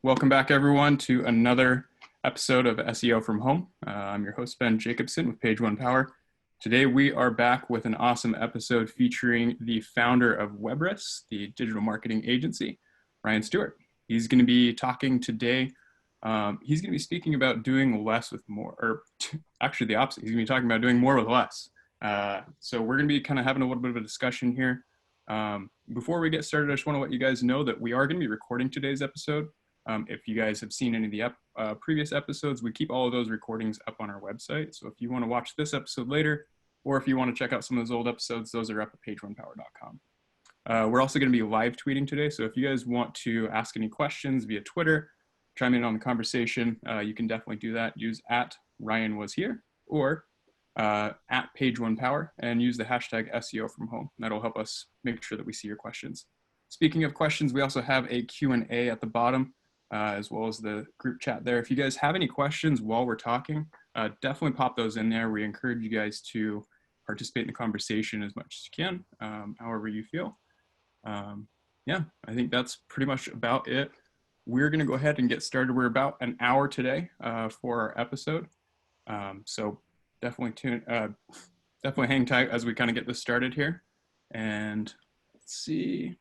Welcome back, everyone, to another episode of SEO from Home. I'm your host, Ben Jacobson with Page One Power. Today, we are back with an awesome episode featuring the founder of Webris, the digital marketing agency, Ryan Stewart. He's going to be talking today. He's going to be speaking about doing less with more, or actually the opposite. He's going to be talking about doing more with less. So we're going to be kind of having a little bit of a discussion here. Before we get started, I just want to let you guys know that we are going to be recording today's episode. If you guys have seen any of the previous episodes, we keep all of those recordings up on our website. So if you want to watch this episode later, or if you want to check out some of those old episodes, those are up at pageonepower.com. We're also going to be live tweeting today. So if you guys want to ask any questions via Twitter, chime in on the conversation, you can definitely do that. Use @RyanWasHere or @PageOnePower and use the hashtag SEO from home. That'll help us make sure that we see your questions. Speaking of questions, we also have a Q&A at the bottom. As well as the group chat there. If you guys have any questions while we're talking, definitely pop those in there. We encourage you guys to participate in the conversation as much as you can, however you feel. Yeah, I think that's pretty much about it. We're going to go ahead and get started. We're about an hour today for our episode. So definitely hang tight as we kind of get this started here. And let's see.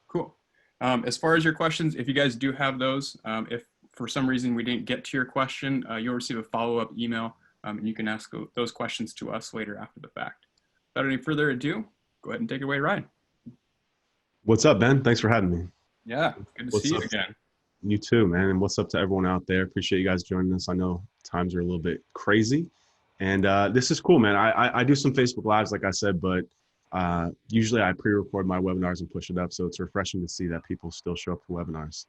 Cool. As far as your questions, if you guys do have those, if for some reason we didn't get to your question, you'll receive a follow-up email and you can ask those questions to us later after the fact. Without any further ado, go ahead and take it away, Ryan. What's up, Ben? Thanks for having me. Yeah, good to see you again. You too, man. And what's up to everyone out there? Appreciate you guys joining us. I know times are a little bit crazy. And this is cool, man. I do some Facebook Lives, like I said, but usually I pre-record my webinars and push it up. So it's refreshing to see that people still show up for webinars,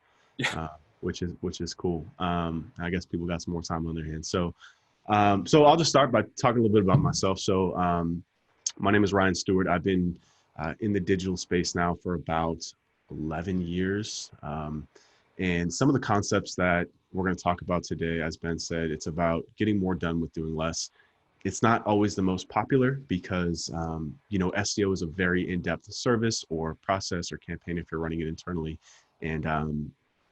which is cool. I guess people got some more time on their hands. So I'll just start by talking a little bit about myself. So my name is Ryan Stewart. I've been in the digital space now for about 11 years. And some of the concepts that we're going to talk about today, as Ben said, it's about getting more done with doing less. It's not always the most popular because, SEO is a very in-depth service or process or campaign if you're running it internally. And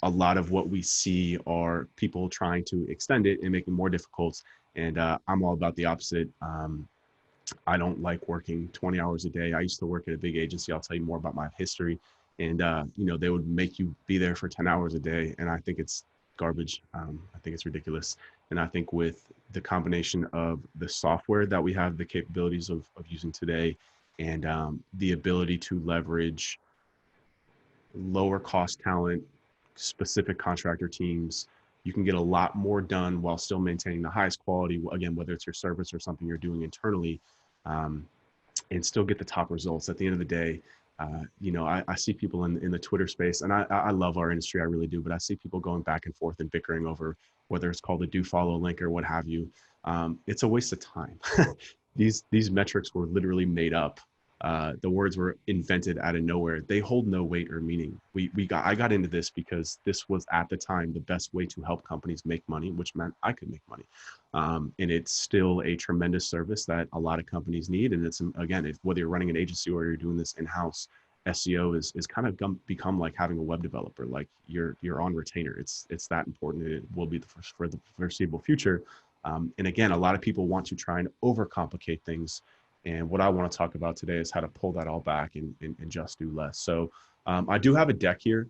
a lot of what we see are people trying to extend it and make it more difficult. And I'm all about the opposite. I don't like working 20 hours a day. I used to work at a big agency. I'll tell you more about my history. And, they would make you be there for 10 hours a day. And I think it's garbage. I think it's ridiculous. And I think with the combination of the software that we have the capabilities of using today and the ability to leverage lower cost talent, specific contractor teams, you can get a lot more done while still maintaining the highest quality, again, whether it's your service or something you're doing internally, and still get the top results. At the end of the day, I see people in the Twitter space, and I love our industry, I really do, but I see people going back and forth and bickering over whether it's called a do follow link or what have you. It's a waste of time. These metrics were literally made up. The words were invented out of nowhere. They hold no weight or meaning. I got into this because this was at the time the best way to help companies make money, which meant I could make money. And it's still a tremendous service that a lot of companies need. And it's, again, whether you're running an agency or you're doing this in-house, SEO is kind of become like having a web developer. Like you're on retainer. It's that important. It will be for the foreseeable future. And again, a lot of people want to try and overcomplicate things. And what I want to talk about today is how to pull that all back and just do less. So I do have a deck here,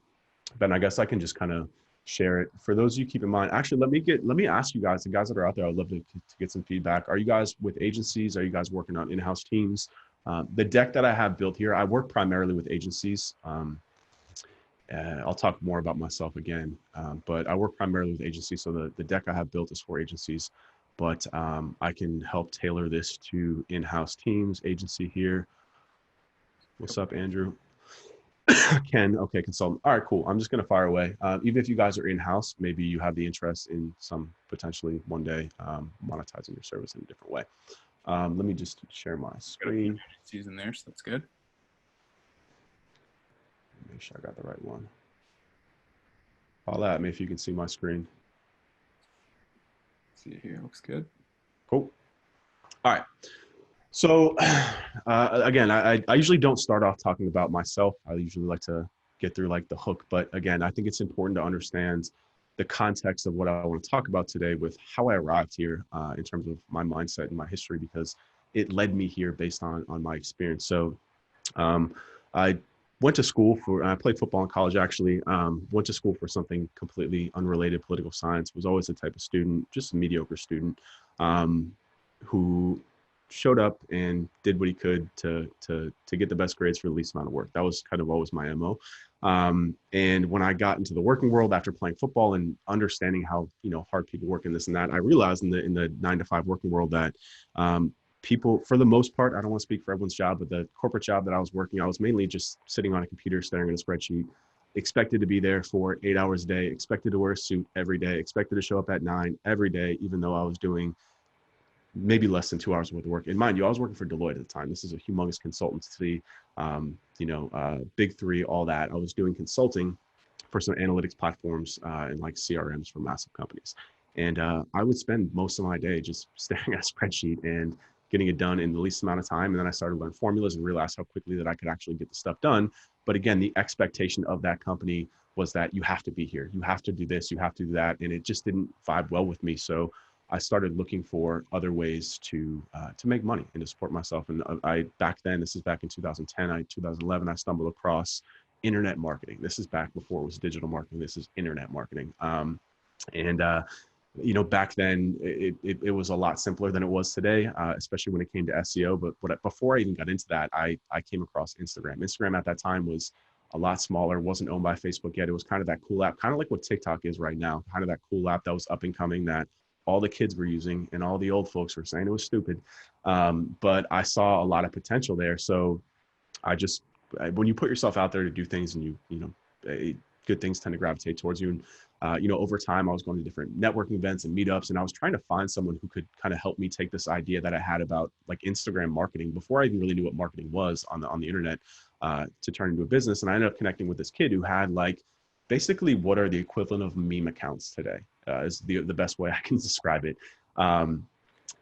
Ben. I guess I can just kind of share it. For those of you keep in mind, actually, let me ask you guys, the guys that are out there, I'd love to get some feedback. Are you guys with agencies? Are you guys working on in-house teams? The deck that I have built here, I work primarily with agencies. I'll talk more about myself again, but I work primarily with agencies. So the deck I have built is for agencies. But I can help tailor this to in-house teams, agency here. What's up, Andrew? Ken, okay, consultant. All right, cool. I'm just going to fire away. Even if you guys are in-house, maybe you have the interest in some potentially one day monetizing your service in a different way. Let me just share my screen. Agencies in there, so that's good. Make sure I got the right one. Holla at me if you can see my screen. See it here, looks good. Cool. All right. So again, I usually don't start off talking about myself. I usually like to get through like the hook. But again, I think it's important to understand the context of what I want to talk about today with how I arrived here in terms of my mindset and my history, because it led me here based on my experience. So I went to school for, I played football in college actually, went to school for something completely unrelated, political science, was always the type of student, just a mediocre student, who showed up and did what he could to get the best grades for the least amount of work. That was kind of always my MO. And when I got into the working world after playing football and understanding how, hard people work in this and that, I realized in the 9-to-5 working world that, people, for the most part, I don't want to speak for everyone's job, but the corporate job that I was working, I was mainly just sitting on a computer, staring at a spreadsheet, expected to be there for 8 hours a day, expected to wear a suit every day, expected to show up at 9 every day, even though I was doing maybe less than 2 hours worth of work. And mind you, I was working for Deloitte at the time. This is a humongous consultancy, big three, all that. I was doing consulting for some analytics platforms and like CRMs for massive companies. And I would spend most of my day just staring at a spreadsheet and getting it done in the least amount of time. And then I started to learn formulas and realized how quickly that I could actually get the stuff done. But again, the expectation of that company was that you have to be here, you have to do this, you have to do that. And it just didn't vibe well with me. So I started looking for other ways to make money and to support myself. And back then, this is back in 2010, 2011, I stumbled across internet marketing. This is back before it was digital marketing. This is internet marketing. Back then it was a lot simpler than it was today, especially when it came to SEO. But before I even got into that, I came across Instagram. Instagram at that time was a lot smaller, wasn't owned by Facebook yet. It was kind of that cool app, kind of like what TikTok is right now, kind of that cool app that was up and coming that all the kids were using and all the old folks were saying it was stupid. But I saw a lot of potential there. So when you put yourself out there to do things and good things tend to gravitate towards you. And, over time, I was going to different networking events and meetups, and I was trying to find someone who could kind of help me take this idea that I had about like Instagram marketing before I even really knew what marketing was on the internet to turn into a business. And I ended up connecting with this kid who had like basically what are the equivalent of meme accounts today is the best way I can describe it. And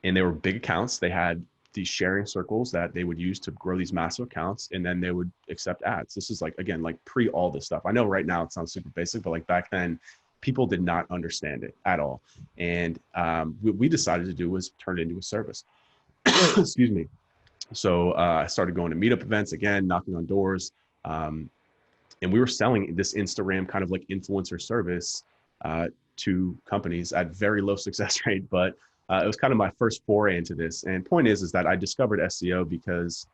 they were big accounts. They had these sharing circles that they would use to grow these massive accounts, and then they would accept ads. This is like, again, like pre all this stuff. I know right now it sounds super basic, but like back then, people did not understand it at all. And what we decided to do was turn it into a service. Excuse me. So I started going to meetup events again, knocking on doors. And we were selling this Instagram kind of like influencer service to companies at very low success rate, but it was kind of my first foray into this. And point is that I discovered SEO because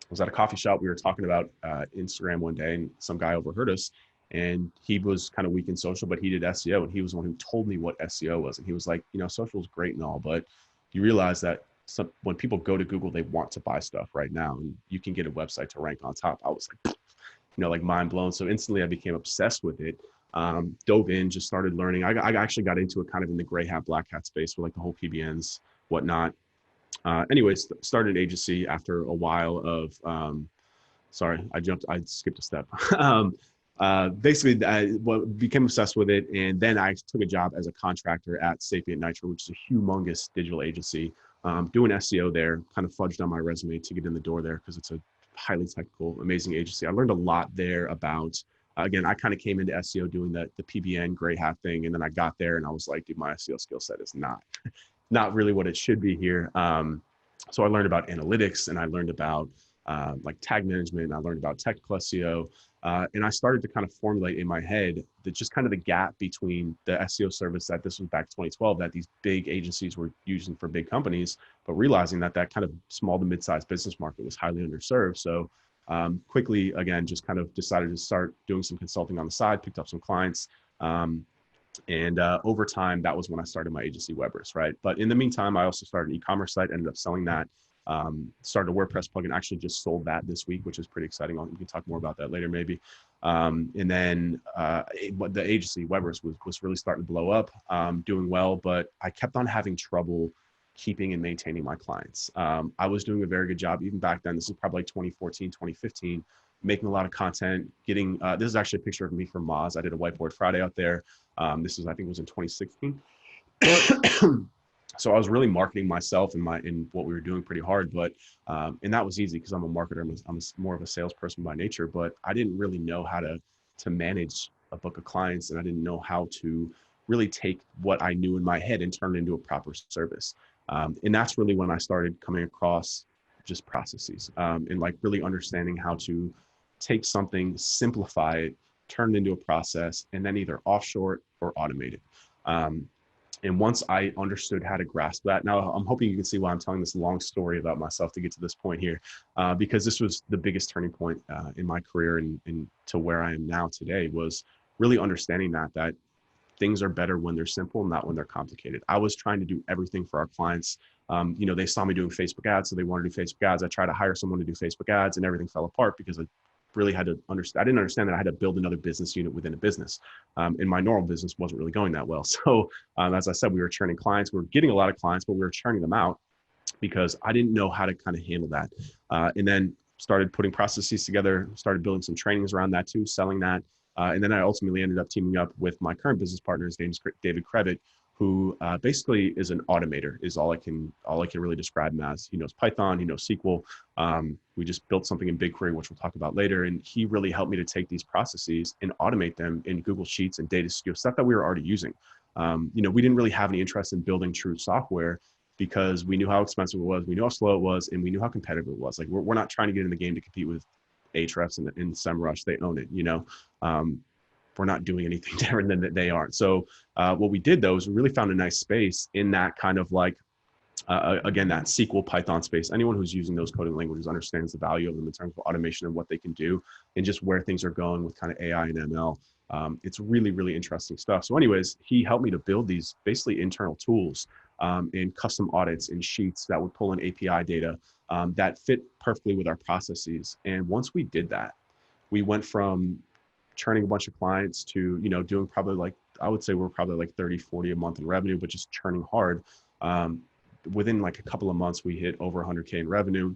I was at a coffee shop. We were talking about Instagram one day, and some guy overheard us. And he was kind of weak in social, but he did SEO. And he was the one who told me what SEO was. And he was like, social is great and all, but you realize that when people go to Google, they want to buy stuff right now. And you can get a website to rank on top. I was like, like mind blown. So instantly I became obsessed with it. Dove in, just started learning. I actually got into it kind of in the gray hat, black hat space with like the whole PBNs, whatnot. Anyways, started an agency after a while of, I skipped a step. Basically, I became obsessed with it. And then I took a job as a contractor at Sapient Nitro, which is a humongous digital agency, doing SEO there, kind of fudged on my resume to get in the door there because it's a highly technical, amazing agency. I learned a lot there about, again, I kind of came into SEO doing the PBN gray hat thing. And then I got there and I was like, dude, my SEO skill set is not really what it should be here. So I learned about analytics and I learned about like tag management, and I learned about technical SEO. And I started to kind of formulate in my head that just kind of the gap between the SEO service that this was back 2012 that these big agencies were using for big companies, but realizing that kind of small to mid-sized business market was highly underserved. So quickly, again, just kind of decided to start doing some consulting on the side, picked up some clients. And over time, that was when I started my agency Webris, right? But in the meantime, I also started an e-commerce site, ended up selling that. Started a WordPress plugin, actually just sold that this week, which is pretty exciting. We can talk more about that later maybe. And then the agency Webris was really starting to blow up, doing well, but I kept on having trouble keeping and maintaining my clients. I was doing a very good job even back then. This is probably like 2014, 2015, making a lot of content, getting, this is actually a picture of me from Moz. I did a Whiteboard Friday out there. I think it was in 2016. So I was really marketing myself and what we were doing pretty hard, but and that was easy because I'm a marketer. I'm more of a salesperson by nature, but I didn't really know how to to manage a book of clients, and I didn't know how to really take what I knew in my head and turn it into a proper service. And that's really when I started coming across just processes, and like really understanding how to take something, simplify it, turn it into a process, and then either offshore it or automate it. And once I understood how to grasp that, now I'm hoping you can see why I'm telling this long story about myself to get to this point here, because this was the biggest turning point in my career and to where I am now today, was really understanding that things are better when they're simple, not when they're complicated. I was trying to do everything for our clients. They saw me doing Facebook ads, so they wanted to do Facebook ads. I tried to hire someone to do Facebook ads, and everything fell apart because I really had to understand. I didn't understand that I had to build another business unit within a business. And my normal business wasn't really going that well. So as I said, we were churning clients. We were getting a lot of clients, but we were churning them out because I didn't know how to kind of handle that. And then started putting processes together, started building some trainings around that too, selling that. And then I ultimately ended up teaming up with my current business partner. His name is David Krevitt, who basically is an automator, is all I can really describe him as. He knows Python, he knows SQL. We just built something in BigQuery, which we'll talk about later. And he really helped me to take these processes and automate them in Google Sheets and Data Studio, stuff that we were already using. We didn't really have any interest in building true software because we knew how expensive it was, we knew how slow it was, and we knew how competitive it was. Like we're not trying to get in the game to compete with Ahrefs and SEMrush. They own it, we're not doing anything different than that they aren't. So what we did though is we really found a nice space in that kind of like, again, that SQL Python space. Anyone who's using those coding languages understands the value of them in terms of automation and what they can do and just where things are going with kind of AI and ML. It's really, really interesting stuff. So anyways, he helped me to build these basically internal tools and custom audits and sheets that would pull in API data that fit perfectly with our processes. And once we did that, we went from churning a bunch of clients to, doing probably like, I would say we're probably like 30, 40 a month in revenue, but just churning hard. Within like a couple of months, we hit over 100K in revenue.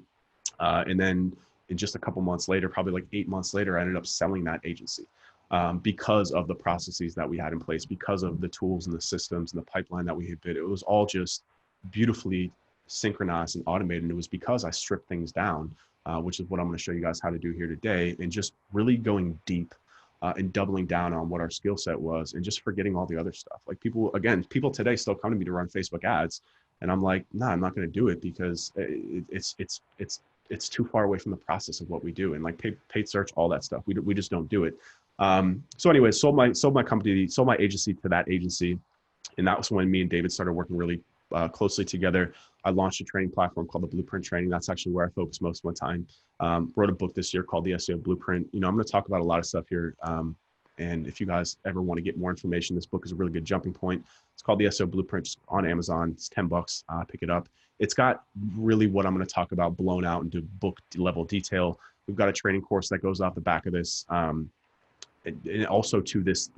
And then in just a couple months later, probably like 8 months later, I ended up selling that agency because of the processes that we had in place, because of the tools and the systems and the pipeline that we had built. It was all just beautifully synchronized and automated. And it was because I stripped things down, which is what I'm going to show you guys how to do here today, and just really going deep and doubling down on what our skill set was and just forgetting all the other stuff. Like people today still come to me to run Facebook ads. And I'm like, nah, I'm not going to do it because it's too far away from the process of what we do. And like paid search, all that stuff, we just don't do it. So anyway, sold my agency to that agency. And that was when me and David started working really closely together. I launched a training platform called the Blueprint Training. That's actually where I focus most of my time. Wrote a book this year called the SEO Blueprint. I'm going to talk about a lot of stuff here. And if you guys ever want to get more information, this book is a really good jumping point. It's called the SEO Blueprint. It's on Amazon. It's $10. Pick it up. It's got really what I'm going to talk about blown out into book level detail. We've got a training course that goes off the back of this. And also to this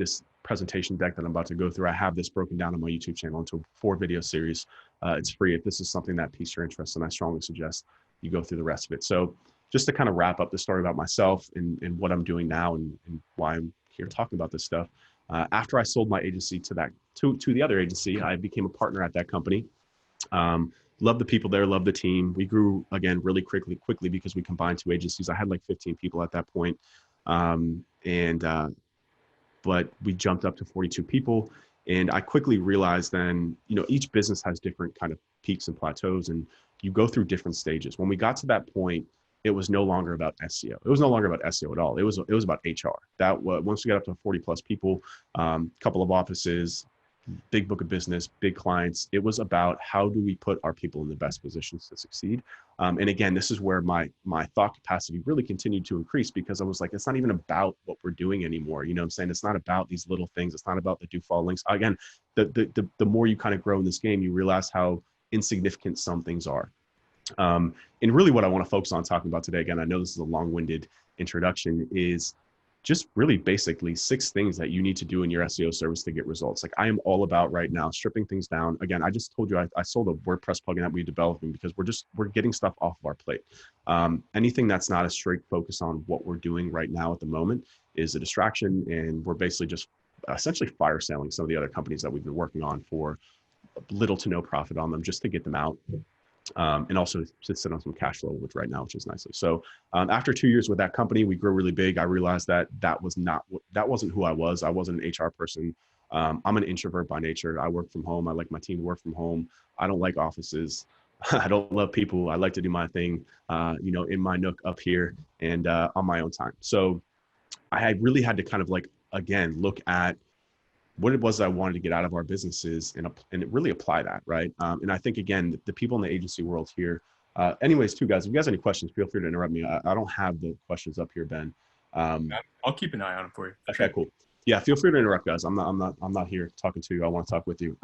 presentation deck that I'm about to go through, I have this broken down on my YouTube channel into a 4-video series. It's free. If this is something that piques your interest, and I strongly suggest you go through the rest of it. So just to kind of wrap up the story about myself and what I'm doing now and why I'm here talking about this stuff. After I sold my agency to the other agency, I became a partner at that company. Love the people there, love the team. We grew again really quickly because we combined 2 agencies. I had like 15 people at that point. But we jumped up to 42 people. And I quickly realized then, each business has different kind of peaks and plateaus, and you go through different stages. When we got to that point, it was no longer about SEO. It was no longer about SEO at all. It was about HR. That once we got up to 40 plus people, couple of offices, big book of business, big clients, it was about how do we put our people in the best positions to succeed. And again, this is where my thought capacity really continued to increase, because I was like, it's not even about what we're doing anymore. You know what I'm saying? It's not about these little things. It's not about the do follow links. Again, the more you kind of grow in this game, you realize how insignificant some things are. And really what I want to focus on talking about today, again, I know this is a long-winded introduction, is just really basically 6 things that you need to do in your SEO service to get results. Like I am all about right now stripping things down. Again, I just told you I sold a WordPress plugin that we developed because we're getting stuff off of our plate. Anything that's not a straight focus on what we're doing right now at the moment is a distraction, and we're basically just essentially fire selling some of the other companies that we've been working on for little to no profit on them just to get them out. and also to sit on some cash flow, which right now, which is nicely. So after 2 years with that company, we grew really big. I realized that that wasn't who I was. I wasn't an HR person. I'm an introvert by nature. I work from home. I like my team to work from home. I don't like offices. I don't love people. I like to do my thing, in my nook up here and on my own time. So I had really had to kind of like, again, look at what it was I wanted to get out of our businesses and really apply that, right? And I think, again, the people in the agency world here, anyways, too, guys, if you guys have any questions, feel free to interrupt me. I don't have the questions up here, Ben. I'll keep an eye on them for you. Okay, cool. Yeah, feel free to interrupt, guys. I'm not here talking to you. I want to talk with you.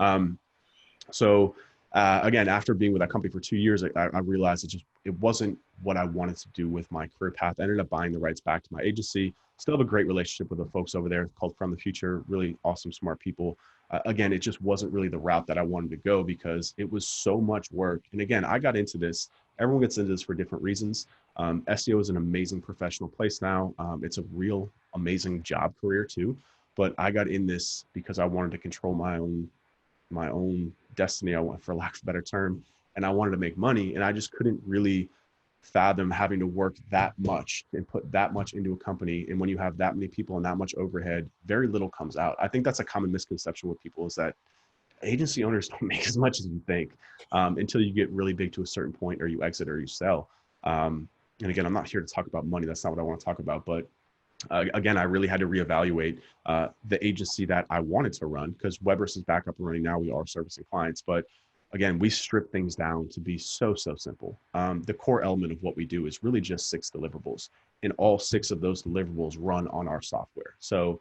So again, after being with that company for 2 years, I realized it wasn't what I wanted to do with my career path. I ended up buying the rights back to my agency. Still have a great relationship with the folks over there called From the Future, really awesome, smart people. Again, it just wasn't really the route that I wanted to go because it was so much work. And again, I got into this. Everyone gets into this for different reasons. SEO is an amazing professional place now. It's a real amazing job career too. But I got in this because I wanted to control my own destiny, for lack of a better term, and I wanted to make money, and I just couldn't really fathom having to work that much and put that much into a company. And when you have that many people and that much overhead, very little comes out. I think that's a common misconception with people, is that agency owners don't make as much as you think until you get really big to a certain point, or you exit or you sell. And again, I'm not here to talk about money. That's not what I want to talk about. But again, I really had to reevaluate the agency that I wanted to run, because Webris is back up and running now. We are servicing clients, but again, we strip things down to be so simple. The core element of what we do is really just 6 deliverables, and all 6 of those deliverables run on our software. So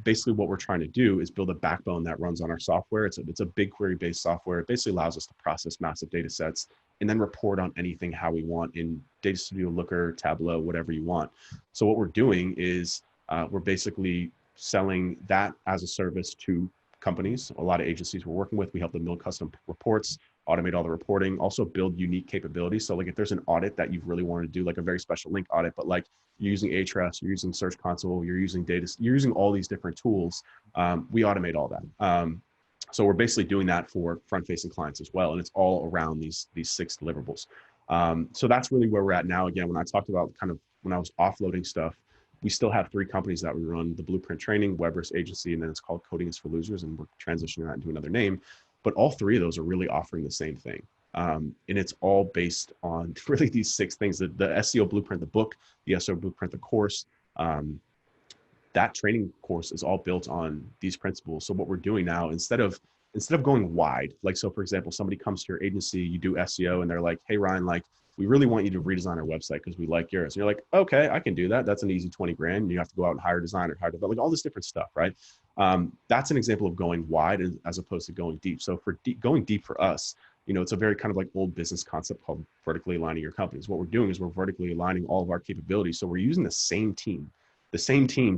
basically what we're trying to do is build a backbone that runs on our software. It's a BigQuery based software. It basically allows us to process massive data sets and then report on anything how we want in Data Studio, Looker, Tableau, whatever you want. So what we're doing is we're basically selling that as a service to companies. A lot of agencies we're working with, we help them build custom reports, automate all the reporting, also build unique capabilities. So like if there's an audit that you've really wanted to do, like a very special link audit, but like you're using Ahrefs, you're using Search Console, you're using data, you're using all these different tools, we automate all that. So we're basically doing that for front-facing clients as well. And it's all around these 6 deliverables. So that's really where we're at now. Again, when I talked about kind of when I was offloading stuff, we still have 3 companies that we run: the Blueprint Training, Webris Agency, and then it's called Coding is for Losers, and we're transitioning that into another name. But all 3 of those are really offering the same thing. And it's all based on really these 6 things: the SEO Blueprint, the book, the SEO Blueprint, the course. That training course is all built on these principles. So what we're doing now, instead of going wide, like, so for example, somebody comes to your agency, you do SEO, and they're like, hey, Ryan, like, we really want you to redesign our website because we like yours. And you're like, okay, I can do that. That's an easy 20 grand. And you have to go out and hire a designer, hire developer, like all this different stuff, right? That's an example of going wide as opposed to going deep. So for going deep for us, it's a very kind of like old business concept called vertically aligning your companies. What we're doing is we're vertically aligning all of our capabilities. So we're using the same team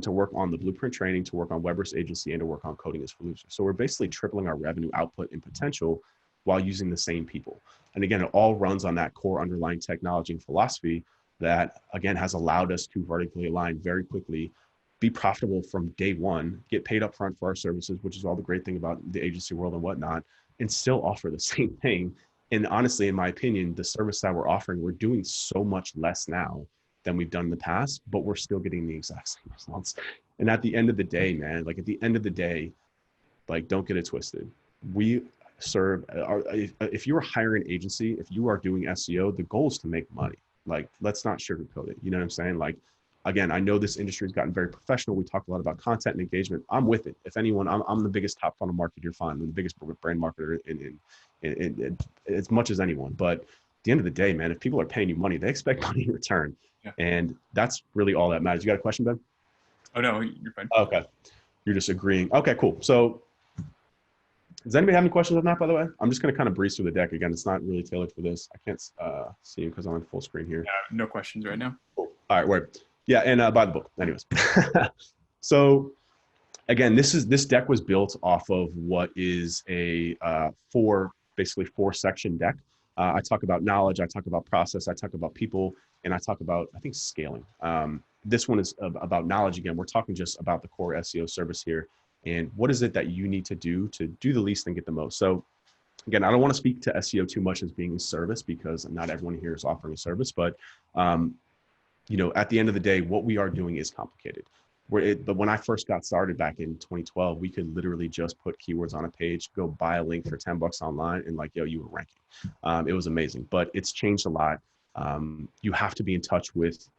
to work on the Blueprint Training, to work on Webris Agency, and to work on Coding is for Losers. So we're basically tripling our revenue output and potential while using the same people. And again, it all runs on that core underlying technology and philosophy that, again, has allowed us to vertically align very quickly, be profitable from day one, get paid up front for our services, which is all the great thing about the agency world and whatnot, and still offer the same thing. And honestly, in my opinion, the service that we're offering, we're doing so much less now than we've done in the past, but we're still getting the exact same results. And at the end of the day, man, like don't get it twisted. We serve, if you're hiring an agency, if you are doing SEO, the goal is to make money. Like, let's not sugarcoat it. You know what I'm saying? Like, again, I know this industry has gotten very professional. We talk a lot about content and engagement. I'm with it. If anyone, I'm the biggest top funnel marketer. Fine. I'm the biggest brand marketer in as much as anyone. But at the end of the day, man, if people are paying you money, they expect money in return. Yeah. And that's really all that matters. You got a question, Ben? Oh, no, you're fine. Okay. You're just agreeing. Okay, cool. So does anybody have any questions on that, by the way? I'm just going to kind of breeze through the deck. Again, it's not really tailored for this. I can't see him because I'm on full screen here. No questions right now. Cool. All right, word. Yeah, and buy the book. Anyways. So again, this deck was built off of what is a basically 4-section deck. I talk about knowledge, I talk about process, I talk about people, and I talk about, I think, scaling. This one is about knowledge. Again, we're talking just about the core SEO service here. And what is it that you need to do the least and get the most? So again, I don't want to speak to SEO too much as being a service because not everyone here is offering a service, but at the end of the day, what we are doing is complicated. But when I first got started back in 2012, we could literally just put keywords on a page, go buy a link for $10 online, and like, yo, you were ranking. It was amazing, but it's changed a lot. You have to be in touch with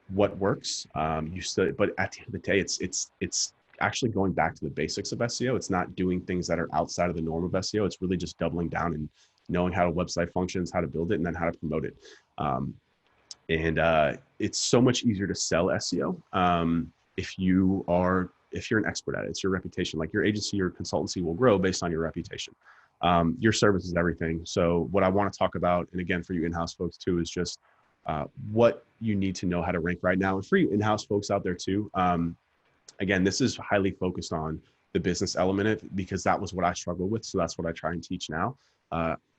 what works. But at the end of the day, it's actually going back to the basics of SEO. It's not doing things that are outside of the norm of SEO. It's really just doubling down and knowing how a website functions, how to build it, and then how to promote it. And it's so much easier to sell SEO if you're an expert at it. It's your reputation. Like your agency, your consultancy will grow based on your reputation. Your service is everything. So what I want to talk about, and again for you in-house folks too, is just what you need to know how to rank right now. And for you in-house folks out there too, again, this is highly focused on the business element of it because that was what I struggled with. So that's what I try and teach now.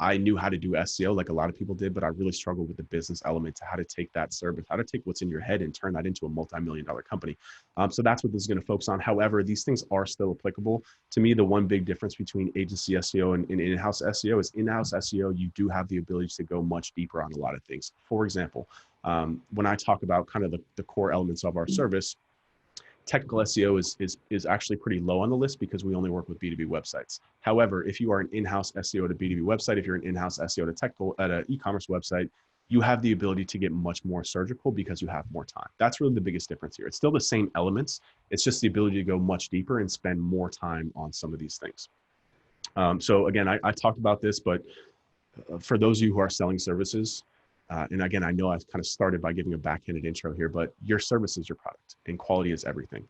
I knew how to do SEO like a lot of people did, but I really struggled with the business element to how to take that service, how to take what's in your head and turn that into a multi-million-dollar company. So that's what this is going to focus on. However, these things are still applicable. To me, the one big difference between agency SEO and in-house SEO is in-house SEO, you do have the ability to go much deeper on a lot of things. For example, when I talk about kind of the core elements of our service, technical SEO is actually pretty low on the list because we only work with B2B websites. However, if you are an in-house SEO to B2B website, if you're an in-house SEO to technical at an e-commerce website, you have the ability to get much more surgical because you have more time. That's really the biggest difference here. It's still the same elements. It's just the ability to go much deeper and spend more time on some of these things. So again, I talked about this, but for those of you who are selling services, and again, I know I've kind of started by giving a backhanded intro here, but your service is your product and quality is everything.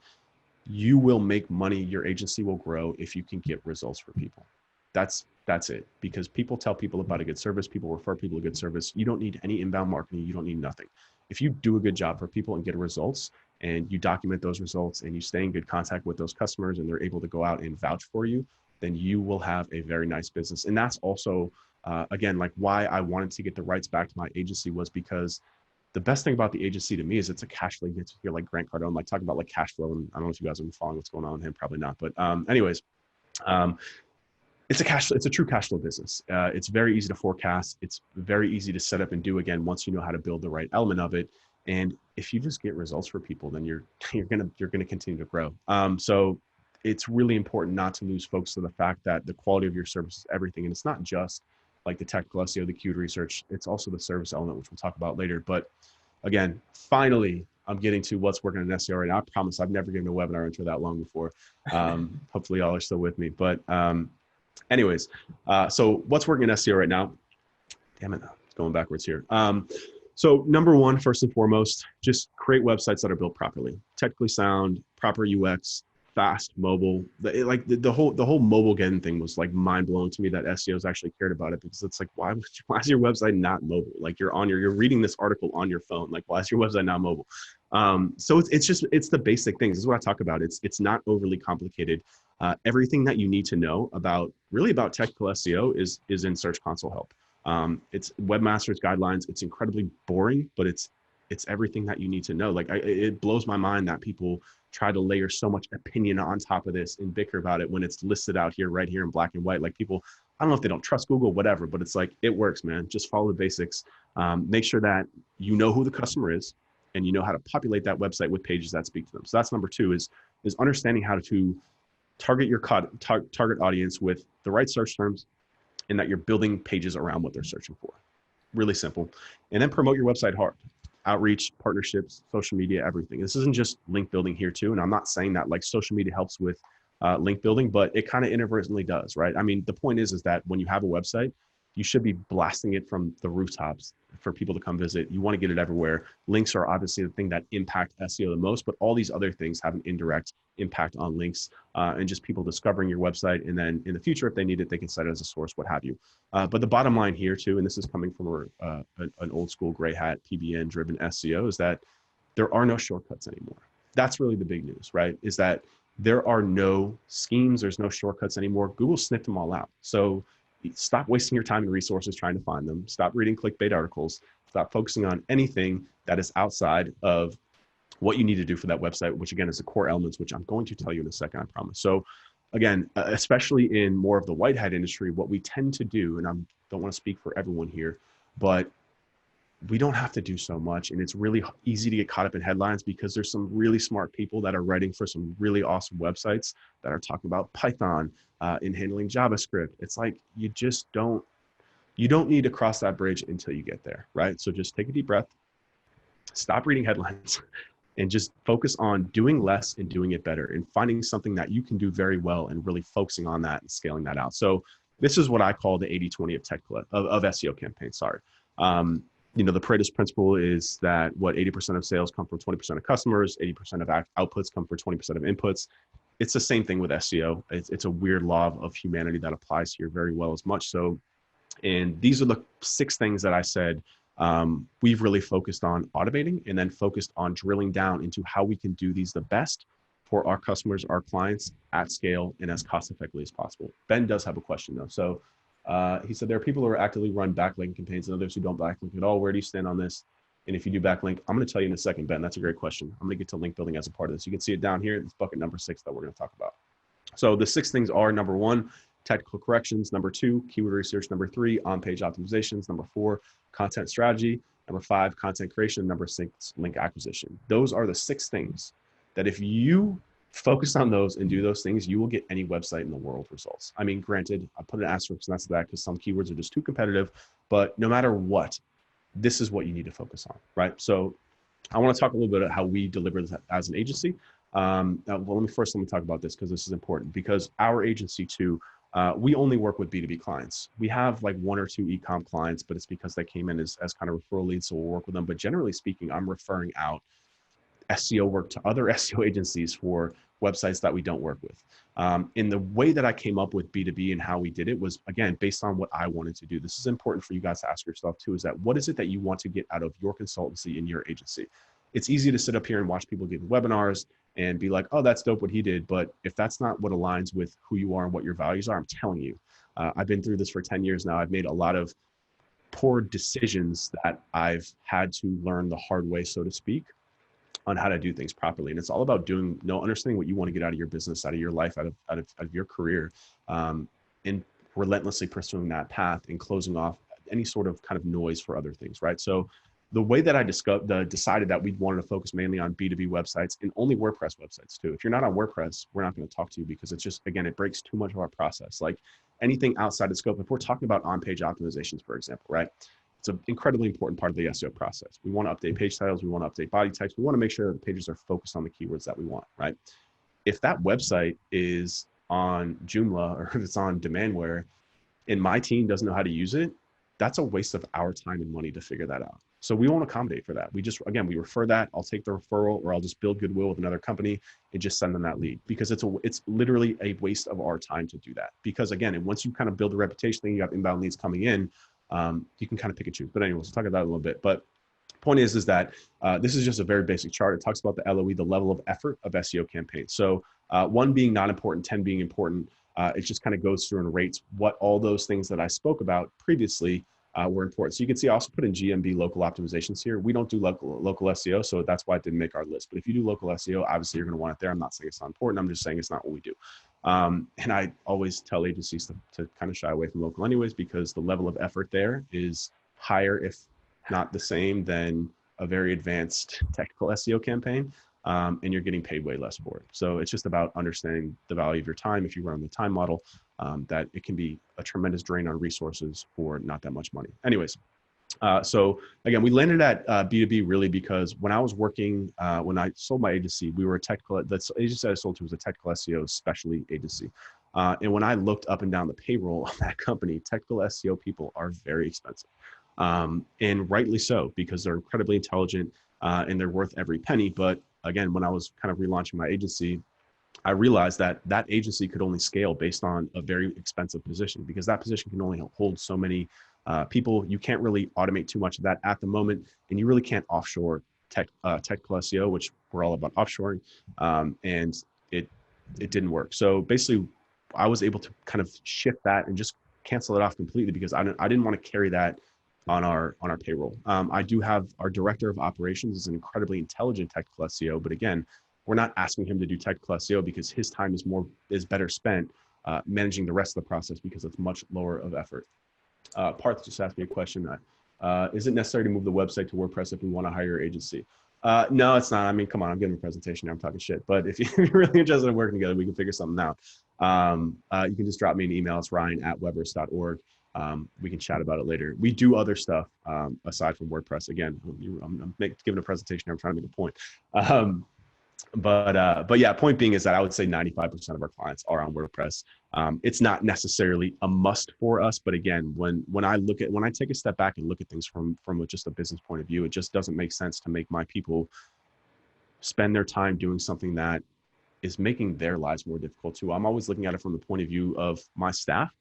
You will make money. Your agency will grow if you can get results for people. That's it. Because people tell people about a good service. People refer people a good service. You don't need any inbound marketing. You don't need nothing. If you do a good job for people and get results and you document those results and you stay in good contact with those customers and they're able to go out and vouch for you, then you will have a very nice business. And that's also again, like why I wanted to get the rights back to my agency was because the best thing about the agency to me is it's a cash flow. You get to hear like Grant Cardone, like talking about like cash flow. And I don't know if you guys have been following what's going on with him, probably not. But anyways, it's a true cash flow business. It's very easy to forecast. It's very easy to set up and do again, once you know how to build the right element of it. And if you just get results for people, then you're going to continue to grow. So it's really important not to lose focus on the fact that the quality of your service is everything. And it's not just like the technical SEO, the keyword research, it's also the service element, which we'll talk about later. But again, finally, I'm getting to what's working in SEO right now. I promise I've never given a webinar intro that long before. Hopefully y'all are still with me. But anyways, so what's working in SEO right now? Damn it, it's going backwards here. So number one, first and foremost, just create websites that are built properly, technically sound, proper UX, fast, mobile. The whole mobile getting thing was like mind blowing to me that SEOs actually cared about it, because it's like, why is your website not mobile? Like you're reading this article on your phone. Like, why is your website not mobile? So it's the basic things. This is what I talk about. It's not overly complicated. Everything that you need to know about technical SEO is in Search Console help. It's webmaster's guidelines. It's incredibly boring, but it's everything that you need to know. Like it blows my mind that people try to layer so much opinion on top of this and bicker about it when it's listed out here, right here in black and white. Like people, I don't know if they don't trust Google, whatever, but it's like, it works, man. Just follow the basics. Make sure that you know who the customer is and you know how to populate that website with pages that speak to them. So that's number two is understanding how to target your target audience with the right search terms, and that you're building pages around what they're searching for. Really simple. And then promote your website hard. Outreach, partnerships, social media, everything. This isn't just link building here too. And I'm not saying that like social media helps with link building, but it kind of inadvertently does, right? I mean, the point is that when you have a website, you should be blasting it from the rooftops for people to come visit. You want to get it everywhere. Links are obviously the thing that impact SEO the most, but all these other things have an indirect impact on links and just people discovering your website. And then in the future, if they need it, they can cite it as a source, what have you. But the bottom line here too, and this is coming from an old school gray hat PBN driven SEO, is that there are no shortcuts anymore. That's really the big news, right? Is that there are no schemes. There's no shortcuts anymore. Google sniffed them all out. So stop wasting your time and resources trying to find them. Stop reading clickbait articles. Stop focusing on anything that is outside of what you need to do for that website, which again is the core elements, which I'm going to tell you in a second, I promise. So again, especially in more of the white hat industry, what we tend to do, and I don't want to speak for everyone here, but we don't have to do so much. And it's really easy to get caught up in headlines because there's some really smart people that are writing for some really awesome websites that are talking about Python and handling JavaScript. It's like, you don't need to cross that bridge until you get there, right? So just take a deep breath, stop reading headlines, and just focus on doing less and doing it better and finding something that you can do very well and really focusing on that and scaling that out. So this is what I call the 80-20 of SEO campaigns. Sorry. The Pareto principle is that 80% of sales come from 20% of customers, 80% of outputs come from 20% of inputs. It's the same thing with SEO. It's a weird law of humanity that applies here very well as much. So, and these are the 6 things that I said we've really focused on automating and then focused on drilling down into how we can do these the best for our customers, our clients at scale and as cost effectively as possible. Ben does have a question though. So he said, there are people who are actively run backlink campaigns and others who don't backlink at all. Where do you stand on this? And if you do backlink, I'm going to tell you in a second, Ben, that's a great question. I'm going to get to link building as a part of this. You can see it down here. It's bucket number 6 that we're going to talk about. So the 6 things are: number 1, technical corrections; number 2, keyword research; number 3, on-page optimizations; number 4, content strategy; number 5, content creation; number 6, link acquisition. Those are the 6 things that if you focus on those and do those things, you will get any website in the world results. I mean, granted, I put an asterisk next to that because some keywords are just too competitive, but no matter what, this is what you need to focus on, right? So I want to talk a little bit about how we deliver this as an agency. Let me talk about this because this is important, because our agency too, we only work with B2B clients. We have like 1 or 2 e-com clients, but it's because they came in as kind of referral leads, so we'll work with them. But generally speaking, I'm referring out SEO work to other SEO agencies for websites that we don't work with. And the way that I came up with B2B and how we did it was, again, based on what I wanted to do. This is important for you guys to ask yourself too, is that what is it that you want to get out of your consultancy in your agency? It's easy to sit up here and watch people give webinars and be like, oh, that's dope what he did. But if that's not what aligns with who you are and what your values are, I'm telling you, I've been through this for 10 years now. I've made a lot of poor decisions that I've had to learn the hard way, so to speak, on how to do things properly. And it's all about understanding what you want to get out of your business, out of your life, out of your career, and relentlessly pursuing that path and closing off any sort of kind of noise for other things, right? So the way that I decided that we wanted to focus mainly on B2B websites and only WordPress websites too. If you're not on WordPress, we're not going to talk to you because it's just, again, it breaks too much of our process. Like anything outside the scope, if we're talking about on-page optimizations, for example, right? It's an incredibly important part of the SEO process. We want to update page titles. We want to update body types. We want to make sure that the pages are focused on the keywords that we want, right? If that website is on Joomla or if it's on Demandware and my team doesn't know how to use it, that's a waste of our time and money to figure that out. So we won't accommodate for that. We we refer that. I'll take the referral, or I'll just build goodwill with another company and just send them that lead, because it's literally a waste of our time to do that. Because again, and once you kind of build a reputation, then you have inbound leads coming in, you can kind of pick and choose. But anyways, we'll talk about that a little bit. But point is that this is just a very basic chart. It talks about the LOE, the level of effort of SEO campaigns. So 1 being not important, 10 being important. It just kind of goes through and rates what all those things that I spoke about previously were important. So you can see I also put in GMB local optimizations here. We don't do local SEO, so that's why it didn't make our list. But if you do local SEO, obviously you're going to want it there. I'm not saying it's not important. I'm just saying it's not what we do. And I always tell agencies to kind of shy away from local anyways, because the level of effort there is higher, if not the same, than a very advanced technical SEO campaign. And you're getting paid way less for it. So it's just about understanding the value of your time. If you run the time model, that it can be a tremendous drain on resources for not that much money. Anyways, so again, we landed at B2B really because when I was working, when I sold my agency, we were the agency I sold to was a technical SEO specialty agency. And when I looked up and down the payroll of that company, technical SEO people are very expensive. And rightly so, because they're incredibly intelligent and they're worth every penny. But again, when I was kind of relaunching my agency, I realized that that agency could only scale based on a very expensive position, because that position can only hold so many people. You can't really automate too much of that at the moment, and you really can't offshore technical SEO, which we're all about offshoring, and it didn't work. So basically, I was able to kind of shift that and just cancel it off completely, because I didn't want to carry that on our payroll. I do have our director of operations is an incredibly intelligent technical SEO, but again, we're not asking him to do technical SEO because his time is better spent managing the rest of the process because it's much lower of effort. Parth just asked me a question. Is it necessary to move the website to WordPress if we want to hire your agency? No, it's not. I mean, come on, I'm giving a presentation here. I'm talking shit. But if you're really interested in working together, we can figure something out. You can just drop me an email. It's ryan@webris.org. We can chat about it later. We do other stuff aside from WordPress. Again, I'm giving a presentation. I'm trying to make a point. But yeah, point being is that I would say 95% of our clients are on WordPress. It's not necessarily a must for us, but again, when I take a step back and look at things from just a business point of view, it just doesn't make sense to make my people spend their time doing something that is making their lives more difficult too. I'm always looking at it from the point of view of my staff,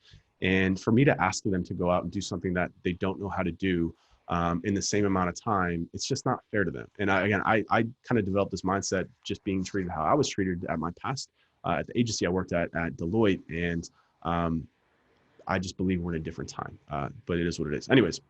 and for me to ask them to go out and do something that they don't know how to do in the same amount of time, it's just not fair to them. And I kind of developed this mindset just being treated how I was treated at my past, at the agency I worked at Deloitte. And I just believe we're in a different time, but it is what it is. Anyways,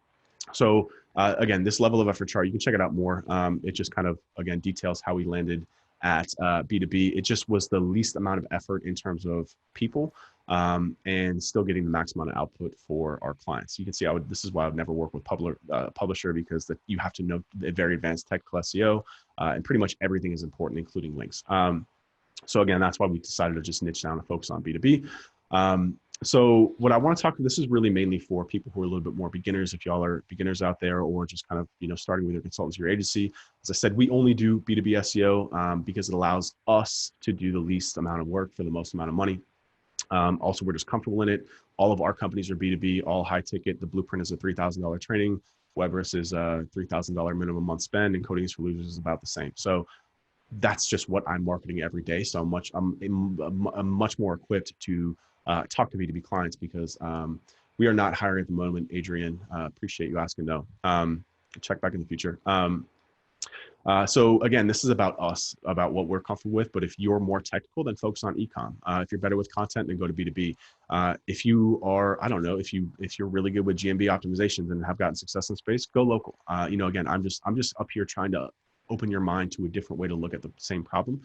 so again, this level of effort chart, you can check it out more. It just kind of, again, details how we landed at B2B. It just was the least amount of effort in terms of people and still getting the maximum amount of output for our clients. You can see this is why I would never work with publisher, because you have to know the very advanced technical SEO and pretty much everything is important, including links. So again, that's why we decided to just niche down and focus on B2B. So what I want to talk, this is really mainly for people who are a little bit more beginners. If y'all are beginners out there or just kind of, starting with your consultancy or agency, as I said, we only do B2B SEO because it allows us to do the least amount of work for the most amount of money. Also, we're just comfortable in it. All of our companies are B2B, all high ticket. The blueprint is a $3,000 training. Webris is a $3,000 minimum month spend, and Coding is for Losers is about the same. So that's just what I'm marketing every day. So I'm much more equipped to talk to B2B clients because we are not hiring at the moment. Adrian, appreciate you asking though. Check back in the future. So again, this is about us, about what we're comfortable with. But if you're more technical, then focus on e-com. If you're better with content, then go to B2B. If you are, I don't know, if you're really good with GMB optimizations and have gotten success in space, go local. Again, I'm just up here trying to open your mind to a different way to look at the same problem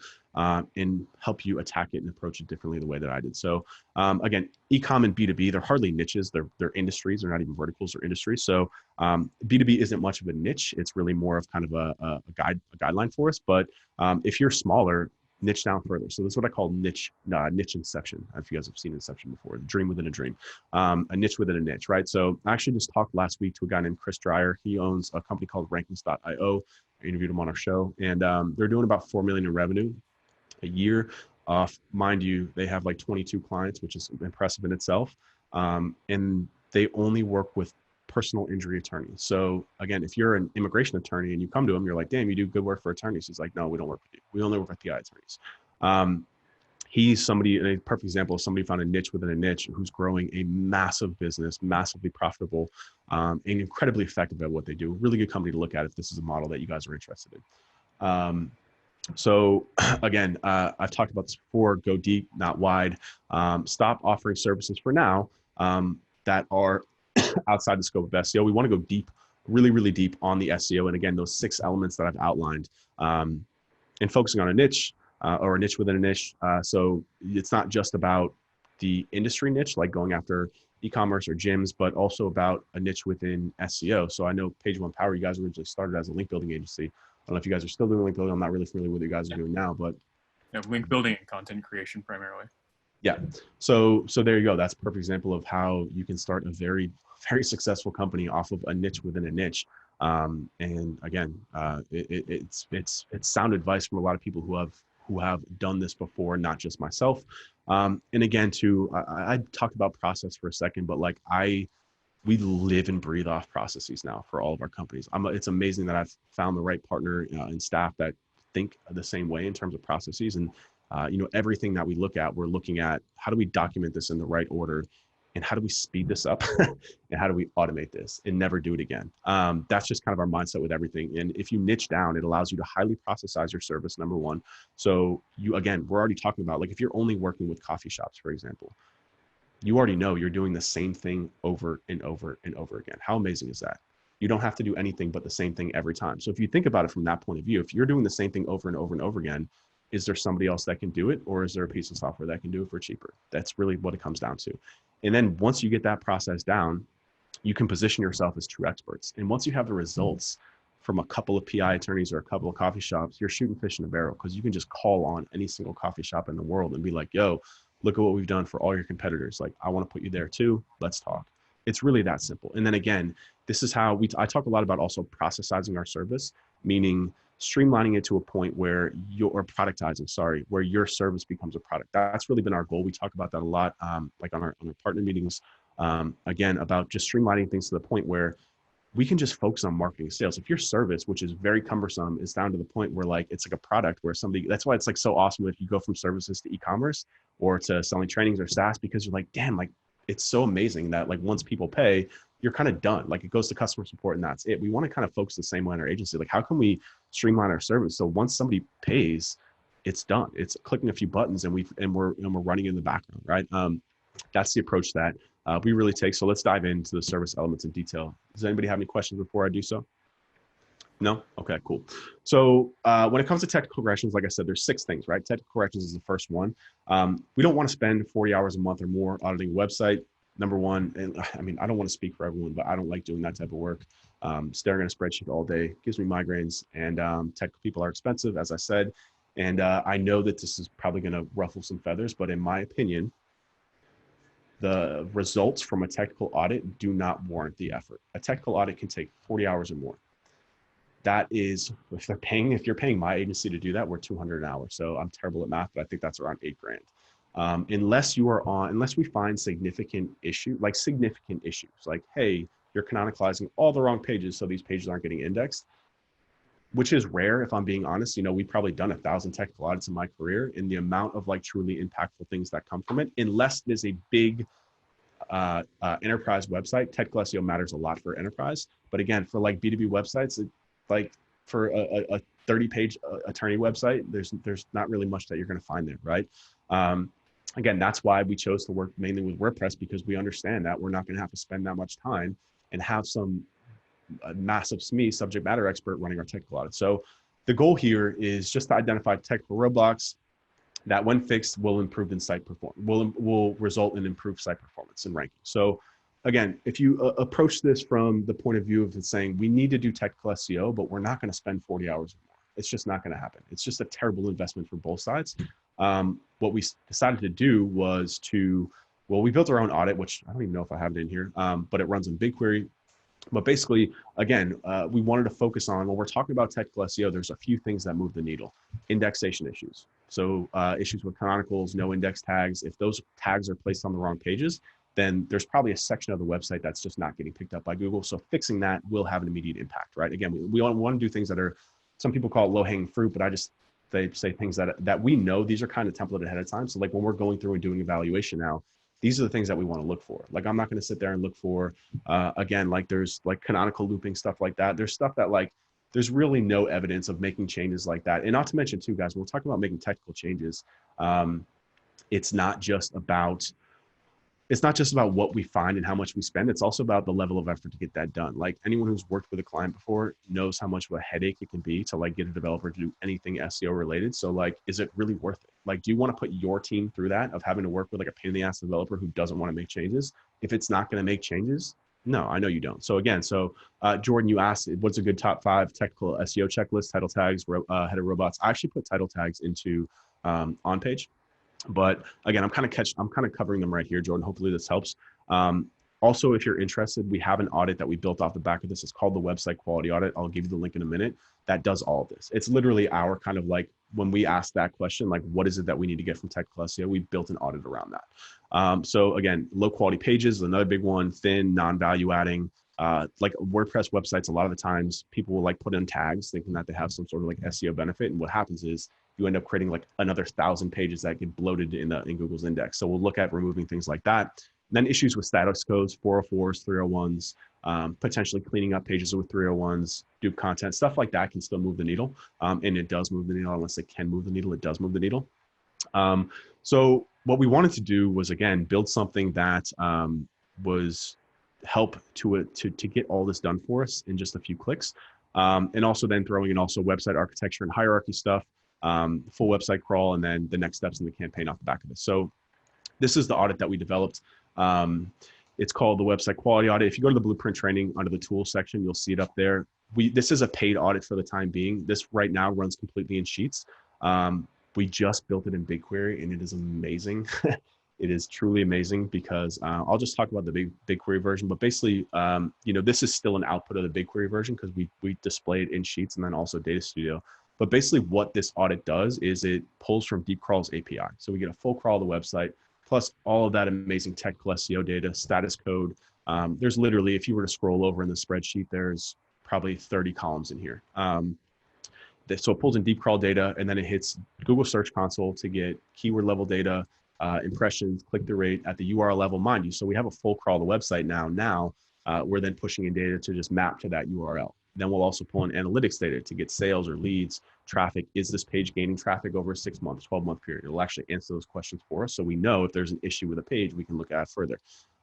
and help you attack it and approach it differently the way that I did. So again, e-com and B2B, they're hardly niches. They're industries. They're not even verticals or industries. So B2B isn't much of a niche. It's really more of kind of a guideline for us. But if you're smaller, niche down further. So this is what I call niche inception. If you guys have seen Inception before, the dream within a dream, a niche within a niche, right? So I actually just talked last week to a guy named Chris Dreyer. He owns a company called rankings.io. I interviewed him on our show, and they're doing about $4 million in revenue a year. Mind you, they have like 22 clients, which is impressive in itself. And they only work with personal injury attorneys. So again, if you're an immigration attorney and you come to him, you're like, damn, you do good work for attorneys. He's like, no, we don't work with you. We only work with PI attorneys. He's somebody, a perfect example of somebody found a niche within a niche who's growing a massive business, massively profitable, and incredibly effective at what they do. Really good company to look at if this is a model that you guys are interested in. So again, I've talked about this before, go deep, not wide. Stop offering services for now that are outside the scope of SEO. We want to go deep, really, really deep on the SEO. And again, those 6 elements that I've outlined and focusing on a niche, or a niche within a niche. So it's not just about the industry niche, like going after e-commerce or gyms, but also about a niche within SEO. So I know Page One Power, you guys originally started as a link building agency. I don't know if you guys are still doing link building. I'm not really familiar with what you guys are doing now, but link building and content creation primarily. Yeah. So there you go. That's a perfect example of how you can start a very, very successful company off of a niche within a niche. And again, it's sound advice from a lot of people who have done this before, not just myself. And again, I talked about process for a second, but like we live and breathe off processes now for all of our companies. It's amazing that I've found the right partner and staff that think the same way in terms of processes. And everything that we look at, we're looking at how do we document this in the right order, and how do we speed this up, and how do we automate this and never do it again. That's just kind of our mindset with everything. And if you niche down, it allows you to highly processize your service, number one. So we're already talking about, like, if you're only working with coffee shops, for example, you already know you're doing the same thing over and over and over again. How amazing is that? You don't have to do anything but the same thing every time. So if you think about it from that point of view, if you're doing the same thing over and over and over again, is there somebody else that can do it, or is there a piece of software that can do it for cheaper? That's really what it comes down to. And then once you get that process down, you can position yourself as true experts. And once you have the results from a couple of PI attorneys or a couple of coffee shops, you're shooting fish in a barrel, because you can just call on any single coffee shop in the world and be like, yo, look at what we've done for all your competitors. Like, I want to put you there too. Let's talk. It's really that simple. And then again, this is how I talk a lot about also processizing our service, meaning streamlining it to a point where or productizing, sorry, where your service becomes a product. That's really been our goal. We talk about that a lot, like on our partner meetings, again, about just streamlining things to the point where we can just focus on marketing and sales. If your service, which is very cumbersome, is down to the point where like it's like a product where somebody, that's why it's like so awesome if you go from services to e-commerce or to selling trainings or SaaS, because you're like, damn, like it's so amazing that like once people pay, you're kind of done. Like it goes to customer support and that's it. We want to kind of focus the same way in our agency. Like, how can we streamline our service so once somebody pays, it's done. It's clicking a few buttons and we're running in the background, right? That's the approach that we really take. So let's dive into the service elements in detail. Does anybody have any questions before I do so? No? Okay, cool. So when it comes to technical corrections, like I said, there's 6 things, right? Technical corrections is the first one. We don't want to spend 40 hours a month or more auditing a website. Number one, and I mean, I don't want to speak for everyone, but I don't like doing that type of work. Staring at a spreadsheet all day gives me migraines, and technical people are expensive, as I said. And I know that this is probably going to ruffle some feathers, but in my opinion, the results from a technical audit do not warrant the effort. A technical audit can take 40 hours or more. That is, if you're paying my agency to do that, we're 200 an hour. So I'm terrible at math, but I think that's around $8,000. Unless we find significant issues, like, hey, you're canonicalizing all the wrong pages, so these pages aren't getting indexed, which is rare, if I'm being honest. You know, we've probably done 1,000 technical audits in my career, and the amount of like truly impactful things that come from it, unless it is a big enterprise website. Technical SEO matters a lot for enterprise, but again, for like B2B websites, like for a 30-page attorney website, there's not really much that you're going to find there, right? Again, that's why we chose to work mainly with WordPress, because we understand that we're not going to have to spend that much time and have some massive SME subject matter expert running our technical audit. So the goal here is just to identify technical roadblocks that, when fixed, will improve in site performance, will result in improved site performance and ranking. So again, if you approach this from the point of view of saying we need to do technical SEO, but we're not going to spend 40 hours or more, it's just not going to happen. It's just a terrible investment for both sides. What we decided to do was we built our own audit, which I don't even know if I have it in here, but it runs in BigQuery. But basically, again, we wanted to focus on, when we're talking about technical SEO, there's a few things that move the needle. Indexation issues. So issues with canonicals, no index tags. If those tags are placed on the wrong pages, then there's probably a section of the website that's just not getting picked up by Google. So fixing that will have an immediate impact, right? Again, we want to do things that are, some people call it low-hanging fruit, but they say things that we know these are kind of templated ahead of time. So like when we're going through and doing evaluation now, these are the things that we want to look for. Like, I'm not going to sit there and look for, again, like there's like canonical looping, stuff like that. There's stuff that like, there's really no evidence of making changes like that. And not to mention too, guys, when we're talking about making technical changes, it's not just about what we find and how much we spend. It's also about the level of effort to get that done. Like, anyone who's worked with a client before knows how much of a headache it can be to like get a developer to do anything SEO related. So like, is it really worth it? Like, do you want to put your team through that of having to work with like a pain in the ass developer who doesn't want to make changes? If it's not going to make changes, no, I know you don't. So again, Jordan, you asked, what's a good top 5 technical SEO checklist? Title tags, header robots. I actually put title tags into on page. But again, I'm kind of covering them right here, Jordan. Hopefully this helps. Also, if you're interested, we have an audit that we built off the back of this. It's called the Website Quality Audit. I'll give you the link in a minute. That does all of this. It's literally our kind of like, when we ask that question, like, what is it that we need to get from technical SEO? We built an audit around that. So again, low quality pages is another big one. Thin, non-value adding. Like WordPress websites, a lot of the times people will like put in tags thinking that they have some sort of like SEO benefit. And what happens is you end up creating like another 1,000 pages that get bloated in Google's index. So we'll look at removing things like that. And then issues with status codes, 404s, 301s, potentially cleaning up pages with 301s, dupe content, stuff like that can still move the needle. And it does move the needle. Unless it can move the needle, it does move the needle. So what we wanted to do was, again, build something that was help to get all this done for us in just a few clicks. And also then throwing in also website architecture and hierarchy stuff. full website crawl, and then the next steps in the campaign off the back of it. So this is the audit that we developed. It's called the website quality audit. If you go to the blueprint training under the tools section, you'll see it up there. This is a paid audit for the time being. This right now runs completely in Sheets. We just built it in BigQuery, and it is amazing. It is truly amazing because I'll just talk about the BigQuery version, but basically, this is still an output of the BigQuery version because we display it in Sheets and then also Data Studio. But basically what this audit does is it pulls from DeepCrawl's API. So we get a full crawl of the website, plus all of that amazing technical SEO data, status code. There's literally, if you were to scroll over in the spreadsheet, there's probably 30 columns in here. So it pulls in DeepCrawl data, and then it hits Google Search Console to get keyword level data, impressions, click-through rate at the URL level, mind you. So we have a full crawl of the website now. We're then pushing in data to just map to that URL. Then we'll also pull in analytics data to get sales or leads, traffic. Is this page gaining traffic over a 6-month, 12-month period? It'll actually answer those questions for us. So we know if there's an issue with a page, we can look at it further.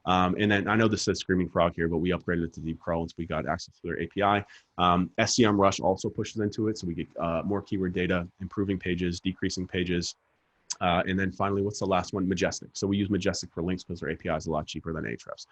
And then I know this says Screaming Frog here, but we upgraded it to DeepCrawl once we got access to their API. SEMrush also pushes into it. So we get more keyword data, improving pages, decreasing pages. And then finally, what's the last one? Majestic. So we use Majestic for links because their API is a lot cheaper than Ahrefs.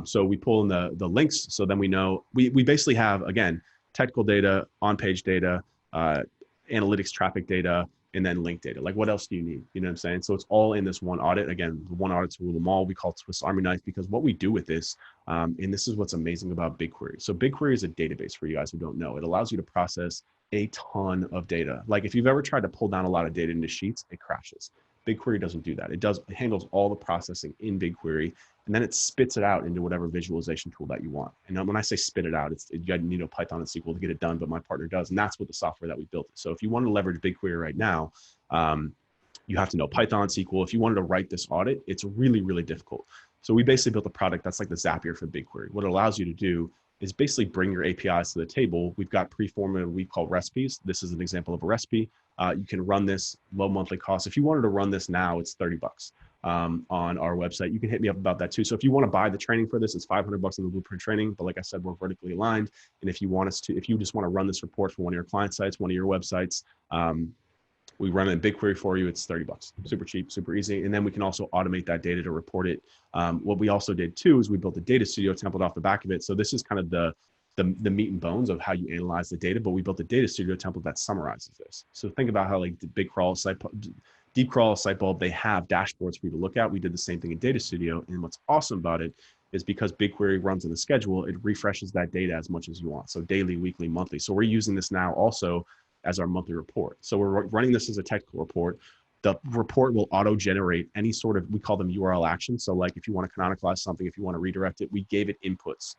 So we pull in the links. So then we know, we basically have, again, technical data, on-page data, analytics traffic data, and then link data. Like, what else do you need? You know what I'm saying? So it's all in this one audit. Again, the one audit to rule them all. We call it Swiss Army knife because what we do with this, and this is what's amazing about BigQuery. So BigQuery is a database for you guys who don't know. It allows you to process a ton of data. Like if you've ever tried to pull down a lot of data into Sheets, it crashes. BigQuery doesn't do that. It handles all the processing in BigQuery, and then it spits it out into whatever visualization tool that you want. And when I say spit it out, you need a Python and SQL to get it done, but my partner does, and that's what the software that we built. So if you want to leverage BigQuery right now, you have to know Python, SQL. If you wanted to write this audit, it's really, really difficult. So we basically built a product that's like the Zapier for BigQuery. What it allows you to do is basically bring your APIs to the table. We've got pre-formatted, we call recipes. This is an example of a recipe. You can run this low monthly cost. If you wanted to run this now, it's 30 bucks on our website. You can hit me up about that too. So if you want to buy the training for this, it's 500 bucks in the blueprint training. But like I said, we're vertically aligned. And if you want us to, if you just want to run this report for one of your client sites, one of your websites, we run it in BigQuery for you. It's 30 bucks, super cheap, super easy. And then we can also automate that data to report it. What we also did too, is we built a data studio template off the back of it. So this is kind of the meat and bones of how you analyze the data, but we built a data studio template that summarizes this. So think about how like the BigCrawl, DeepCrawl, Sitebulb, they have dashboards for you to look at. We did the same thing in Data Studio. And what's awesome about it is because BigQuery runs on the schedule, it refreshes that data as much as you want. So daily, weekly, monthly. So we're using this now also as our monthly report. So we're running this as a technical report. The report will auto-generate any sort of, we call them URL actions. So like if you want to canonicalize something, if you want to redirect it, we gave it inputs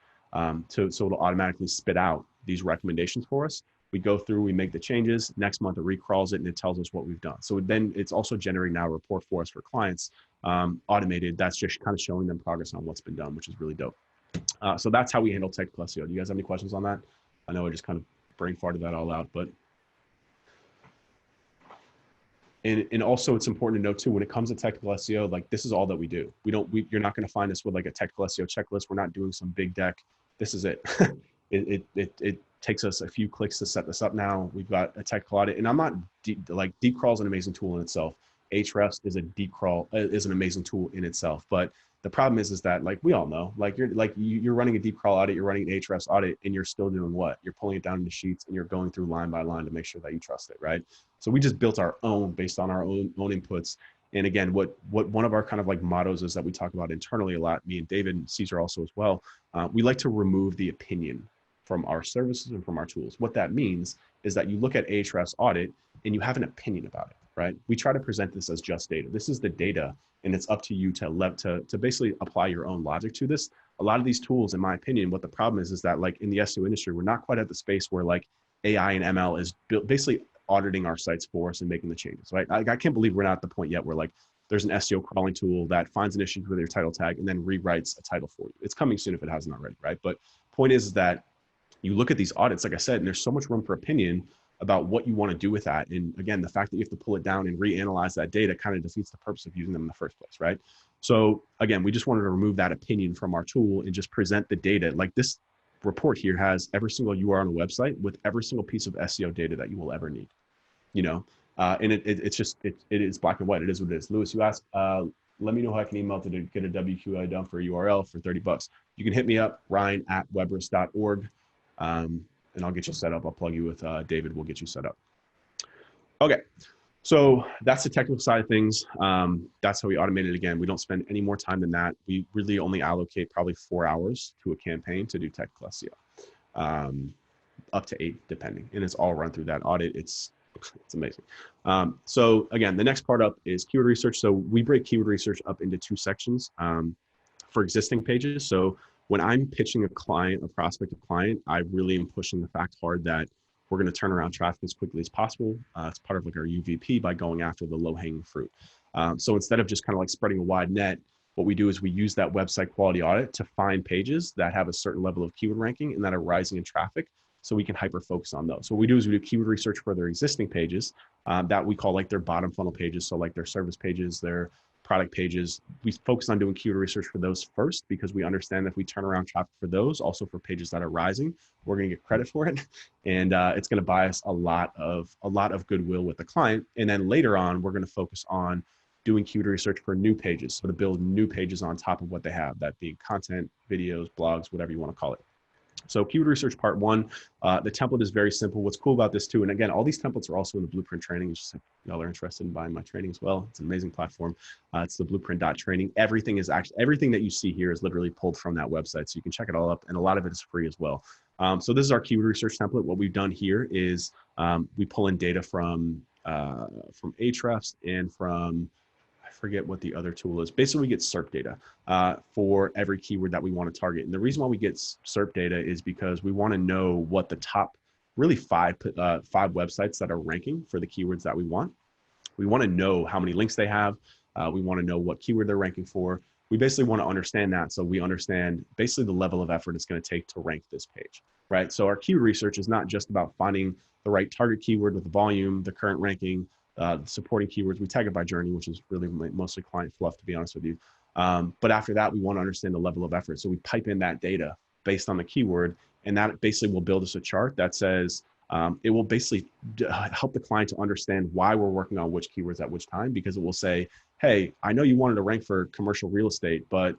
so it'll automatically spit out these recommendations for us. We go through, we make the changes. Next month it recrawls it and it tells us what we've done. So then it's also generating now a report for us for clients, automated. That's just kind of showing them progress on what's been done, which is really dope. So that's how we handle technical SEO. Do you guys have any questions on that? I know I just kind of brain farted that all out, but. And also it's important to know too, when it comes to technical SEO, like this is all that we do. You're not going to find us with like a technical SEO checklist. We're not doing some big deck. This is it. It takes us a few clicks to set this up now. We've got a technical audit, and I'm not DeepCrawl is an amazing tool in itself. Ahrefs is is an amazing tool in itself. But the problem is that like we all know, you're running a DeepCrawl audit, you're running an Ahrefs audit, and you're still doing what? You're pulling it down into Sheets and you're going through line by line to make sure that you trust it, right? So we just built our own based on our own inputs. And again, what one of our kind of like mottos is that we talk about internally a lot, me and David and Caesar also as well. We like to remove the opinion from our services and from our tools. What that means is that you look at Ahrefs audit and you have an opinion about it, right? We try to present this as just data. This is the data, and it's up to you to basically apply your own logic to this. A lot of these tools, in my opinion, what the problem is that like in the SEO industry, we're not quite at the space where like AI and ML is basically auditing our sites for us and making the changes, right? I can't believe we're not at the point yet where like there's an SEO crawling tool that finds an issue with your title tag and then rewrites a title for you. It's coming soon if it hasn't already, right? But point is that you look at these audits, like I said, and there's so much room for opinion about what you want to do with that. And again, the fact that you have to pull it down and reanalyze that data kind of defeats the purpose of using them in the first place, right? So again, we just wanted to remove that opinion from our tool and just present the data. Like this report here has every single URL on the website with every single piece of SEO data that you will ever need, you know? And it is black and white. It is what it is. Lewis, you asked, let me know how I can email to get a WQI done for a URL for $30. You can hit me up, ryan@webris.org, and I'll get you set up. I'll plug you with David. We'll get you set up. Okay. So that's the technical side of things. That's how we automate it. Again, we don't spend any more time than that. We really only allocate probably 4 hours to a campaign to do technical SEO, up to 8 depending. And it's all run through that audit. It's amazing. So again, the next part up is keyword research. So we break keyword research up into 2 sections for existing pages. So when I'm pitching a client, a prospective client, I really am pushing the fact hard that we're going to turn around traffic as quickly as possible. It's part of like our UVP by going after the low hanging fruit. So instead of just kind of like spreading a wide net, what we do is we use that website quality audit to find pages that have a certain level of keyword ranking and that are rising in traffic, so we can hyper focus on those. So what we do is we do keyword research for their existing pages that we call like their bottom funnel pages. So like their service pages, their product pages. We focus on doing keyword research for those first, because we understand that if we turn around traffic for those, also for pages that are rising, we're going to get credit for it. And it's going to buy us a lot of goodwill with the client. And then later on, we're going to focus on doing keyword research for new pages. So to build new pages on top of what they have, that being content, videos, blogs, whatever you want to call it. So keyword research part 1, the template is very simple. What's cool about this too, and again, all these templates are also in the Blueprint training. It's just like y'all are interested in buying my training as well. It's an amazing platform. It's the blueprint.training. Everything that you see here is literally pulled from that website. So you can check it all up, and a lot of it is free as well. So this is our keyword research template. What we've done here is we pull in data from Ahrefs and from, I forget what the other tool is. Basically, we get SERP data for every keyword that we want to target. And the reason why we get SERP data is because we want to know what the top really five websites that are ranking for the keywords that we want. We want to know how many links they have. We want to know what keyword they're ranking for. We basically want to understand that, so we understand basically the level of effort it's going to take to rank this page, right? So our keyword research is not just about finding the right target keyword with the volume, the current ranking, supporting keywords. We tag it by journey, which is really mostly client fluff, to be honest with you. But after that, we want to understand the level of effort. So we pipe in that data based on the keyword, and that basically will build us a chart that says, it will basically help the client to understand why we're working on which keywords at which time, because it will say, hey, I know you wanted to rank for commercial real estate, but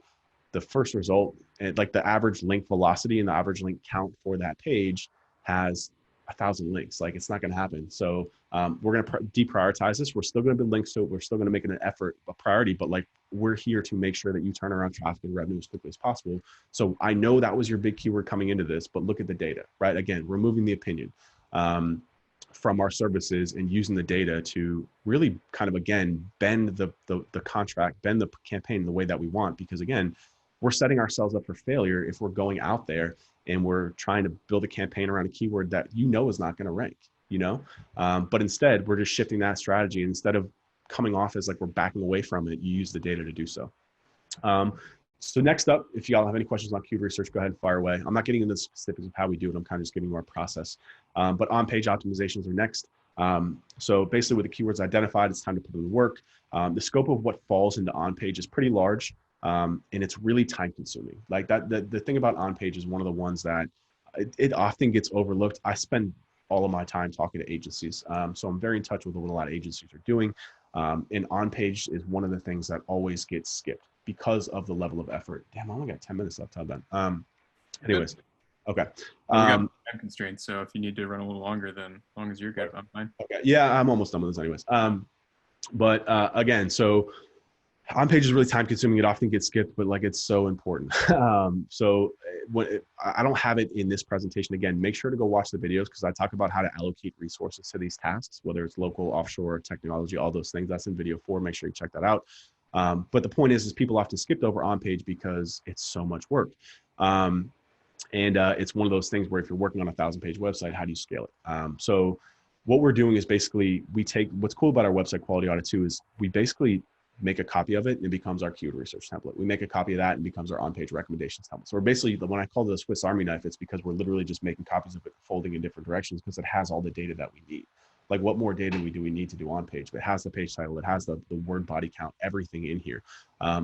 the first result, like the average link velocity and the average link count for that page has 1,000 links. Like, it's not going to happen. So we're going to deprioritize this. We're still going to build links to it. We're still going to make it an effort, a priority, but like, we're here to make sure that you turn around traffic and revenue as quickly as possible. So I know that was your big keyword coming into this, but look at the data, right? Again, removing the opinion from our services and using the data to really kind of, again, bend the contract, bend the campaign the way that we want. Because again, we're setting ourselves up for failure if we're going out there and we're trying to build a campaign around a keyword that is not going to rank, but instead we're just shifting that strategy. Instead of coming off as like we're backing away from it, you use the data to do so. So next up, if y'all have any questions on keyword research, go ahead and fire away. I'm not getting into the specifics of how we do it. I'm kind of just giving you our process. But on-page optimizations are next. So basically with the keywords identified, it's time to put them to work. The scope of what falls into on-page is pretty large, and it's really time consuming. Like that, the thing about on-page is one of the ones that it often gets overlooked. I spend all of my time talking to agencies. So I'm very in touch with what a lot of agencies are doing. And on-page is one of the things that always gets skipped because of the level of effort. Damn, I only got 10 minutes left. How done? Anyways, okay. We got time constraints, so if you need to run a little longer, then as long as you're good, I'm fine. Okay. Yeah, I'm almost done with this anyways. But again, so on-page is really time consuming. It often gets skipped, but like, it's so important. So I don't have it in this presentation. Again, make sure to go watch the videos, because I talk about how to allocate resources to these tasks, whether it's local, offshore, technology, all those things. That's in video 4. Make sure you check that out. But the point is people often skipped over on-page because it's so much work. And it's one of those things where if you're working on a 1,000-page website, how do you scale it? So what we're doing is basically what's cool about our website quality audit too is we basically make a copy of it and it becomes our keyword research template. We make a copy of that and it becomes our on-page recommendations template. So we're basically, when I call it a Swiss Army knife, it's because we're literally just making copies of it, folding in different directions, because it has all the data that we need. Like, what more data do we need to do on page? It has the page title, it has the word body count, everything in here.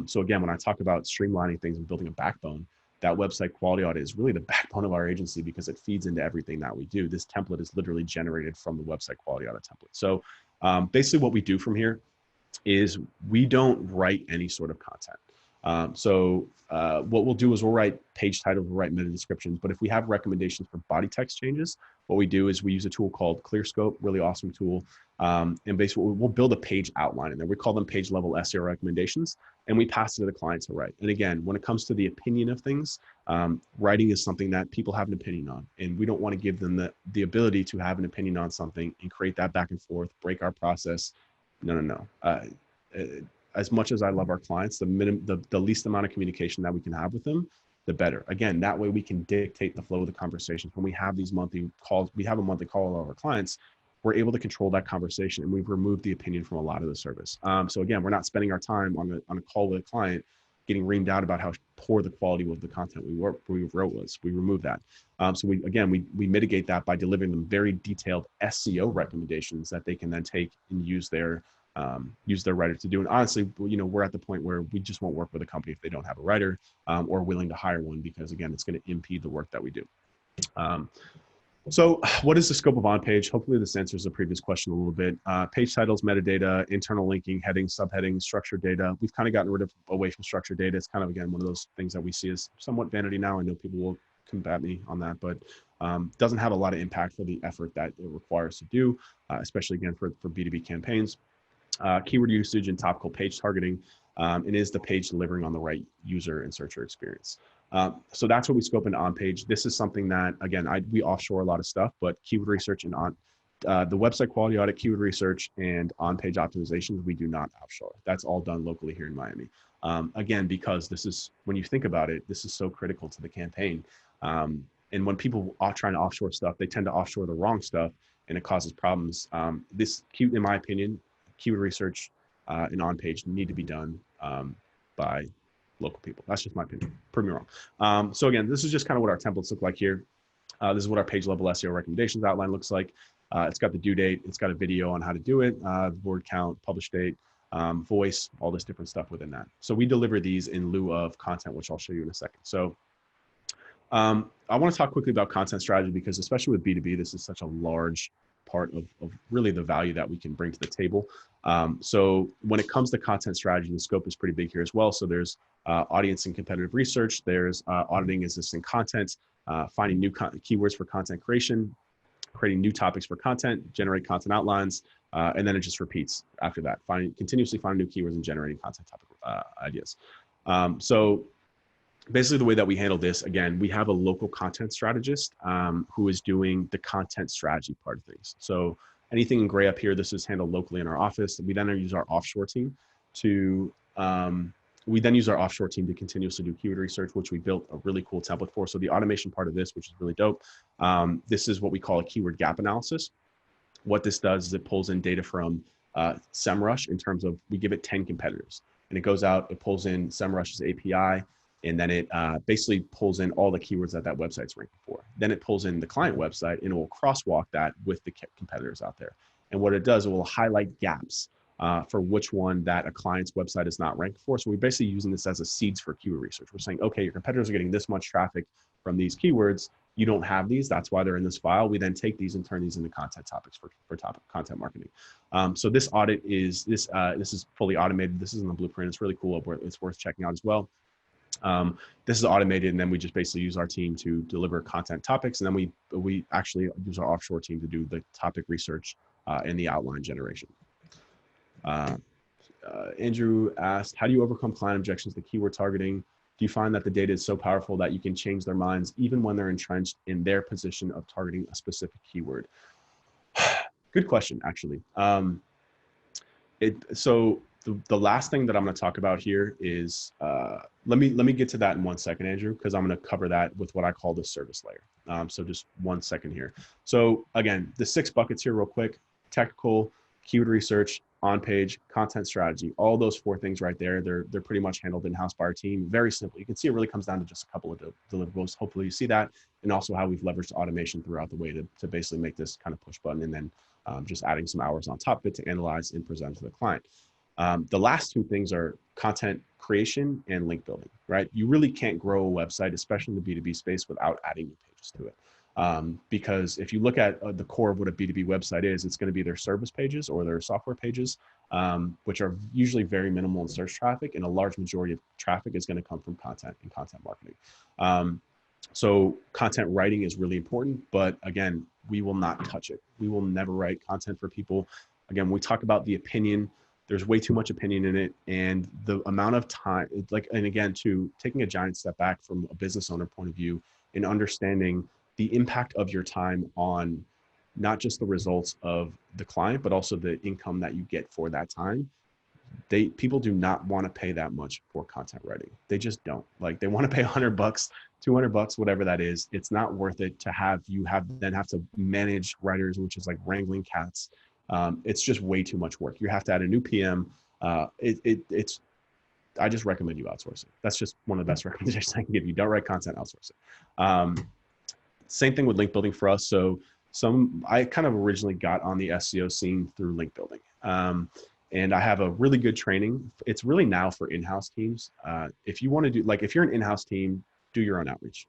So again, when I talk about streamlining things and building a backbone, that website quality audit is really the backbone of our agency, because it feeds into everything that we do. This template is literally generated from the website quality audit template. So Basically what we do from here is we don't write any sort of content. What we'll do is we'll write page titles, we'll write meta descriptions, but if we have recommendations for body text changes, what we do is we use a tool called ClearScope, really awesome tool. And basically we'll build a page outline in there. We call them page level SEO recommendations, and we pass it to the client to write. And again, when it comes to the opinion of things, writing is something that people have an opinion on, and we don't want to give them the ability to have an opinion on something and create that back and forth, break our process. No. As much as I love our clients, the least amount of communication that we can have with them, the better. Again, that way we can dictate the flow of the conversations. When we have these monthly calls, we have a monthly call with all our clients, we're able to control that conversation, and we've removed the opinion from a lot of the service. So again, we're not spending our time on a call with a client getting reamed out about how poor the quality of the content we wrote was. We removed that. So we mitigate that by delivering them very detailed SEO recommendations that they can then take and use their writer to do. And honestly, we're at the point where we just won't work with a company if they don't have a writer or willing to hire one, because again, it's going to impede the work that we do. So what is the scope of on-page? Hopefully this answers the previous question a little bit. Page titles, metadata, internal linking, headings, subheadings, structured data. We've kind of gotten away from structured data. It's kind of, again, one of those things that we see as somewhat vanity now. I know people will combat me on that, but doesn't have a lot of impact for the effort that it requires to do, especially again for B2B campaigns. Keyword usage and topical page targeting, and is the page delivering on the right user and searcher experience. So that's what we scope into on-page. This is something that, again, we offshore a lot of stuff, but keyword research and the website quality audit, keyword research, and on-page optimizations, we do not offshore. That's all done locally here in Miami. Again, because this is, when you think about it, this is so critical to the campaign. And when people are trying to offshore stuff, they tend to offshore the wrong stuff, and it causes problems. In my opinion, keyword research and on-page need to be done by local people. That's just my opinion. Prove me wrong. So again, this is just kind of what our templates look like here. This is what our page level SEO recommendations outline looks like. It's got the due date. It's got a video on how to do it, word count, publish date, voice, all this different stuff within that. So we deliver these in lieu of content, which I'll show you in a second. So I want to talk quickly about content strategy, because especially with B2B, this is such a large part of really the value that we can bring to the table. So when it comes to content strategy, the scope is pretty big here as well. So there's audience and competitive research. There's auditing existing content, finding new keywords for content creation, creating new topics for content, generate content outlines, and then it just repeats after that, continuously finding new keywords and generating content topic ideas. So basically the way that we handle this, again, we have a local content strategist who is doing the content strategy part of things. So anything in gray up here, this is handled locally in our office. We then use our offshore team to continuously do keyword research, which we built a really cool template for. So the automation part of this, which is really dope, this is what we call a keyword gap analysis. What this does is it pulls in data from SEMrush in terms of, we give it 10 competitors, and it goes out, it pulls in SEMrush's API, and then it basically pulls in all the keywords that website's ranking for. Then it pulls in the client website, and it will crosswalk that with the competitors out there. And what it does, it will highlight gaps for which one that a client's website is not ranked for. So we're basically using this as a seeds for keyword research. We're saying, okay, your competitors are getting this much traffic from these keywords. You don't have these. That's why they're in this file. We then take these and turn these into content topics for topic content marketing. So this audit is, this is fully automated. This is in the blueprint. It's really cool. It's worth checking out as well. This is automated, and then we just basically use our team to deliver content topics, and then we actually use our offshore team to do the topic research and the outline generation. Andrew asked, how do you overcome client objections to keyword targeting? Do you find that the data is so powerful that you can change their minds even when they're entrenched in their position of targeting a specific keyword? Good question, actually. So the last thing that I'm going to talk about here is, let me get to that in 1 second, Andrew, because I'm going to cover that with what I call the service layer. So just 1 second here. So again, the 6 buckets here real quick: technical, keyword research, on-page, content strategy. All those 4 things right there, they're pretty much handled in-house by our team. Very simple. You can see it really comes down to just a couple of deliverables. Hopefully you see that, and also how we've leveraged automation throughout the way to basically make this kind of push button, and then just adding some hours on top of it to analyze and present to the client. The last 2 things are content creation and link building, right? You really can't grow a website, especially in the B2B space, without adding new pages to it. Because if you look at the core of what a B2B website is, it's going to be their service pages or their software pages, which are usually very minimal in search traffic, and a large majority of traffic is going to come from content and content marketing. So content writing is really important, but again, we will not touch it. We will never write content for people. Again, when we talk about the opinion, there's way too much opinion in it, and the amount of time, and again, taking a giant step back from a business owner point of view and understanding the impact of your time on not just the results of the client, but also the income that you get for that time. People do not want to pay that much for content writing. They just don't. Like, they want to pay $100, $200, whatever that is. It's not worth it to have to manage writers, which is like wrangling cats. It's just way too much work. You have to add a new PM. It's I just recommend you outsource it. That's just one of the best recommendations I can give you. Don't write content, outsource it. Same thing with link building for us. So I kind of originally got on the SEO scene through link building. And I have a really good training. It's really now for in-house teams. If you want to do, like, if you're an in-house team, do your own outreach.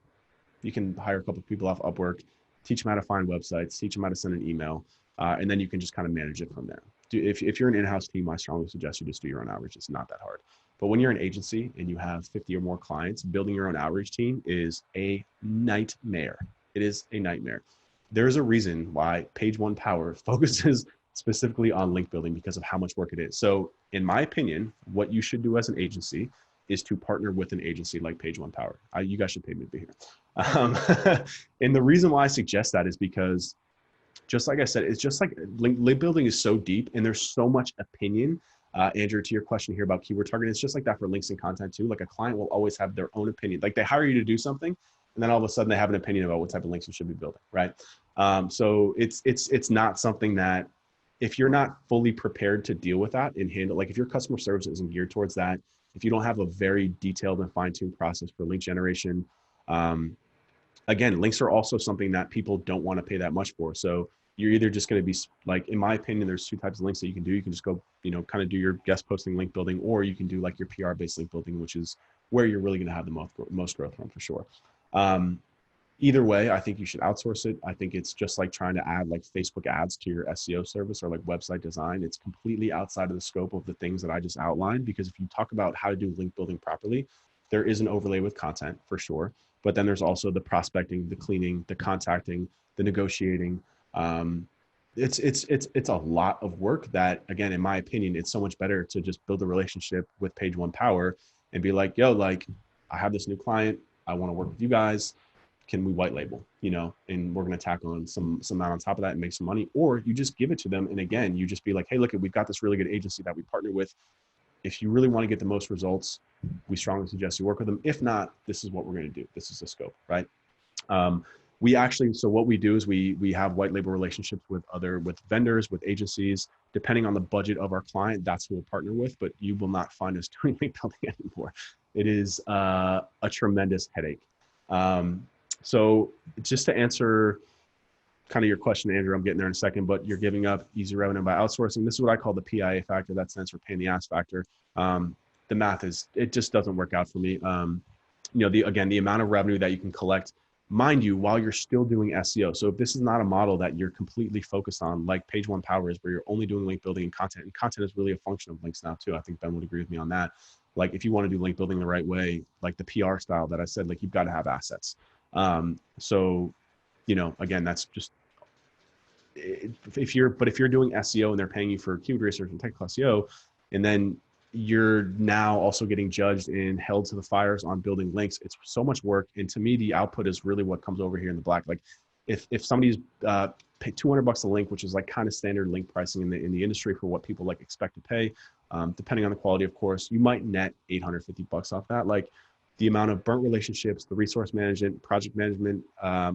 You can hire a couple of people off Upwork, teach them how to find websites, teach them how to send an email, and then you can just kind of manage it from there. If you're an in-house team, I strongly suggest you just do your own outreach. It's not that hard. But when you're an agency and you have 50 or more clients, building your own outreach team is a nightmare. It is a nightmare. There's a reason why Page One Power focuses specifically on link building, because of how much work it is. So in my opinion, what you should do as an agency is to partner with an agency like Page One Power. You guys should pay me to be here. And the reason why I suggest that is because, just like I said, it's just like link building is so deep and there's so much opinion. Andrew, to your question here about keyword targeting, it's just like that for links and content too. Like, a client will always have their own opinion. Like, they hire you to do something, and then all of a sudden they have an opinion about what type of links you should be building, right? So it's not something that, if you're not fully prepared to deal with that and handle, like, if your customer service isn't geared towards that, if you don't have a very detailed and fine-tuned process for link generation, again, links are also something that people don't want to pay that much for. So you're either just going to be, like, in my opinion, there's two types of links that you can do. You can just go, kind of do your guest posting link building, or you can do like your PR-based link building, which is where you're really going to have the most growth from, for sure. Either way, I think you should outsource it. I think it's just like trying to add like Facebook ads to your SEO service or like website design. It's completely outside of the scope of the things that I just outlined, because if you talk about how to do link building properly, there is an overlay with content for sure. But then there's also the prospecting, the cleaning, the contacting, the negotiating. It's a lot of work that, again, in my opinion, it's so much better to just build a relationship with Page One Power and be like, yo, like, I have this new client. I want to work with you guys. Can we white label, and we're going to tack on some amount on top of that and make some money. Or you just give it to them. And again, you just be like, hey, look, we've got this really good agency that we partner with. If you really want to get the most results, we strongly suggest you work with them. If not, this is what we're going to do. This is the scope, right? So what we do is we have white label relationships with vendors, with agencies. Depending on the budget of our client, that's who we'll partner with, but you will not find us doing link building anymore. It is a tremendous headache. So just to answer kind of your question, Andrew, I'm getting there in a second, but you're giving up easy revenue by outsourcing. This is what I call the PIA factor. That stands for pain in the ass factor. The math it just doesn't work out for me. The amount of revenue that you can collect, mind you, while you're still doing SEO. So if this is not a model that you're completely focused on, like Page One Power is, where you're only doing link building and content is really a function of links now too. I think Ben would agree with me on that. Like, if you want to do link building the right way, like the PR style that I said, like, you've got to have assets. Again, that's just, if you're doing SEO and they're paying you for keyword research and technical SEO, and then you're now also getting judged and held to the fires on building links, it's so much work. And to me, the output is really what comes over here in the black. Like, if somebody's paid $200 a link, which is like kind of standard link pricing in the industry for what people like expect to pay, depending on the quality, of course, you might net $850 off that. Like, the amount of burnt relationships, the resource management, project management,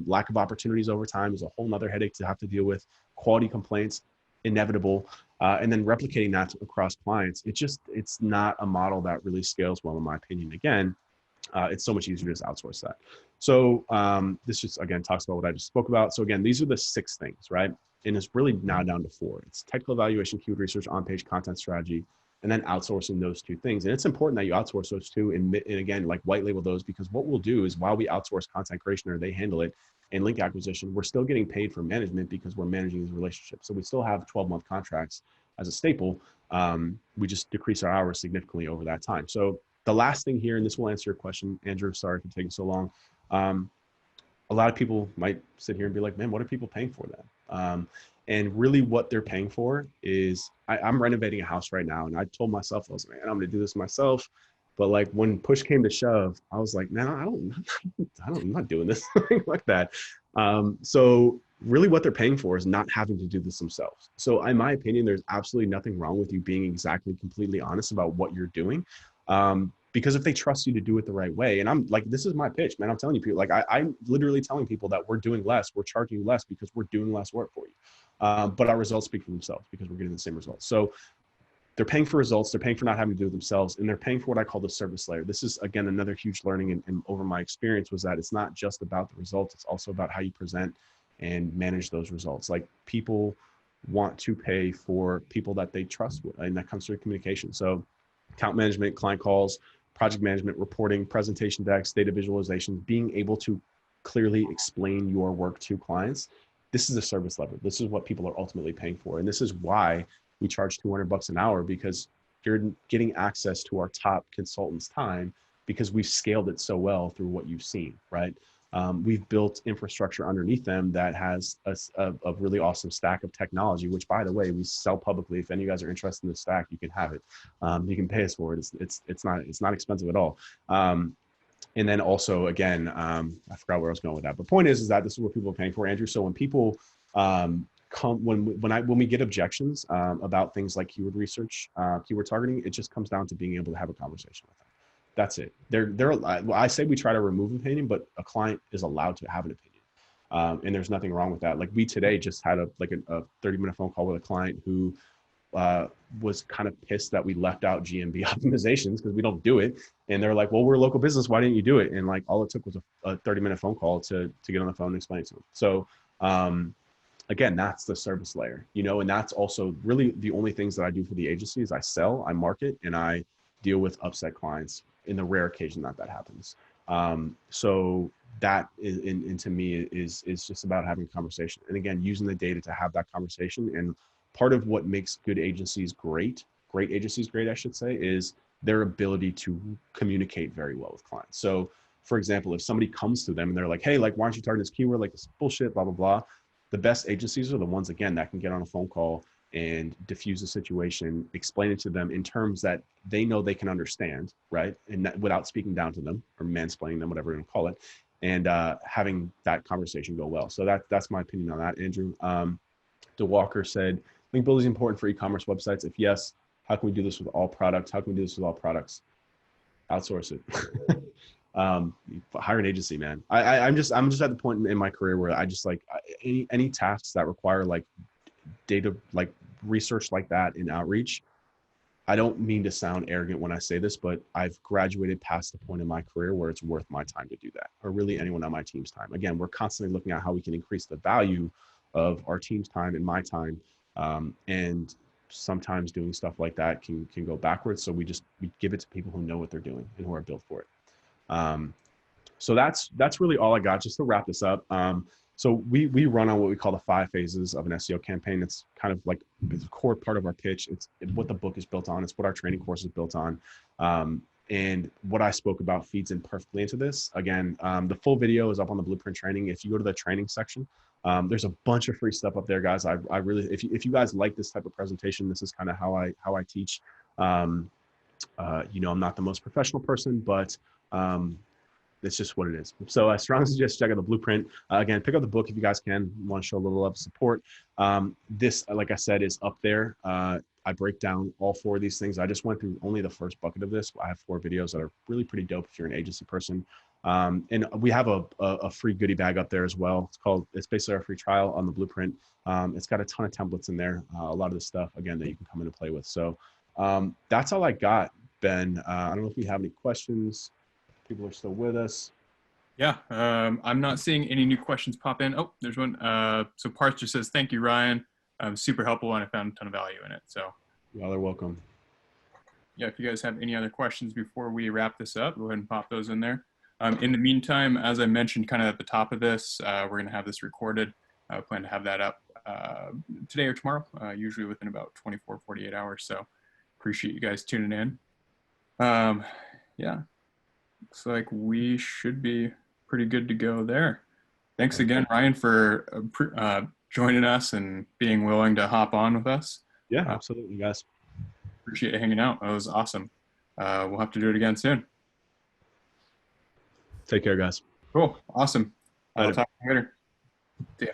lack of opportunities over time is a whole nother headache to have to deal with. Quality complaints, inevitable. And then replicating that across clients. It's not a model that really scales well, in my opinion. Again, it's so much easier to just outsource that. So this just, again, talks about what I just spoke about. So again, these are the 6 things, right? And it's really now down to 4. It's technical evaluation, keyword research, on-page content strategy, and then outsourcing those 2 things. And it's important that you outsource those 2 and again, like, white label those, because what we'll do is, while we outsource content creation or they handle it, and link acquisition, we're still getting paid for management because we're managing these relationships. So we still have 12-month contracts as a staple. We just decrease our hours significantly over that time. So the last thing here, and this will answer your question, Andrew, sorry for taking so long. A lot of people might sit here and be like, man, what are people paying for that? And really what they're paying for is, I'm renovating a house right now. And I told myself, I was like, man, I'm going to do this myself. But like when push came to shove, I was like, man, I'm not doing this like that. So really what they're paying for is not having to do this themselves. So in my opinion, there's absolutely nothing wrong with you being exactly completely honest about what you're doing. Because if they trust you to do it the right way, and I'm like, this is my pitch, man. I'm telling you, people, like I'm literally telling people that we're doing less, we're charging you less because we're doing less work for you. But our results speak for themselves because we're getting the same results. So they're paying for results, they're paying for not having to do it themselves, and they're paying for what I call the service layer. This is, again, another huge learning and over my experience was that it's not just about the results, it's also about how you present and manage those results. Like people want to pay for people that they trust with, and that comes through communication. So account management, client calls, project management, reporting, presentation decks, data visualization, being able to clearly explain your work to clients. This is a service level. This is what people are ultimately paying for. And this is why we charge $200 an hour, because you're getting access to our top consultants' time because we've scaled it so well through what you've seen, right? We've built infrastructure underneath them that has a really awesome stack of technology, which, by the way, we sell publicly. If any of you guys are interested in the stack, you can have it. You can pay us for it. It's not expensive at all. And then also, again, I forgot where I was going with that. But point is that this is what people are paying for, Andrew. So when people when we get objections about things like keyword research, keyword targeting, it just comes down to being able to have a conversation with them. That's it. Well, I say we try to remove opinion, but a client is allowed to have an opinion. And there's nothing wrong with that. Like we today just had a 30-minute phone call with a client who was kind of pissed that we left out GMB optimizations because we don't do it. And they're like, well, we're a local business. Why didn't you do it? And like, all it took was a 30-minute phone call to get on the phone and explain it to them. So, again, that's the service layer, and that's also really the only things that I do for the agency is I sell, I market, and I deal with upset clients in the rare occasion that happens. So that is, and to me is just about having a conversation. And again, using the data to have that conversation. And part of what makes good agencies great agencies great, I should say, is their ability to communicate very well with clients. So for example, if somebody comes to them and they're like, hey, like, why aren't you targeting this keyword? Like, this bullshit, blah, blah, blah. The best agencies are the ones, again, that can get on a phone call and diffuse the situation, explain it to them in terms that they know they can understand, right? And without speaking down to them or mansplaining them, whatever you want to call it, and having that conversation go well. So that's my opinion on that, Andrew. DeWalker said, link building is important for e-commerce websites. If yes, how can we do this with all products? How can we do this with all products? Outsource it. Hire an agency, man. I'm just at the point in my career where I just like any tasks that require like data, like research like that in outreach. I don't mean to sound arrogant when I say this, but I've graduated past the point in my career where it's worth my time to do that, or really anyone on my team's time. Again, we're constantly looking at how we can increase the value of our team's time and my time. And sometimes doing stuff like that can go backwards. So we give it to people who know what they're doing and who are built for it. So that's really all I got. Just to wrap this up. So we run on what we call the 5 phases of an SEO campaign. It's kind of like it's a core part of our pitch. It's what the book is built on. It's what our training course is built on. And what I spoke about feeds in perfectly into this. Again, the full video is up on the Blueprint training. If you go to the training section, there's a bunch of free stuff up there, guys. I really, if you guys like this type of presentation, this is kind of how I teach. I'm not the most professional person, but it's just what it is. So I strongly suggest check out the Blueprint. Again, pick up the book if you guys can. Want to show a little love support. This, like I said, is up there. I break down all 4 of these things. I just went through only the first bucket of this. I have 4 videos that are really pretty dope if you're an agency person. And we have a free goodie bag up there as well. It's basically our free trial on the Blueprint. It's got a ton of templates in there. A lot of the stuff, again, that you can come in and play with. So that's all I got, Ben. I don't know if you have any questions. People are still with us. Yeah, I'm not seeing any new questions pop in. Oh, there's one. So Parth just says, thank you, Ryan. Super helpful, and I found a ton of value in it. So y'all are welcome. Yeah, if you guys have any other questions before we wrap this up, go ahead and pop those in there. In the meantime, as I mentioned kind of at the top of this, we're going to have this recorded. I plan to have that up today or tomorrow, usually within about 24, 48 hours. So appreciate you guys tuning in. Yeah, looks like we should be pretty good to go there. Thanks again, Ryan, for joining us and being willing to hop on with us. Yeah, absolutely, guys. Appreciate you hanging out. That was awesome. We'll have to do it again soon. Take care, guys. Cool. Awesome. I'll Later. talk to you later. See ya.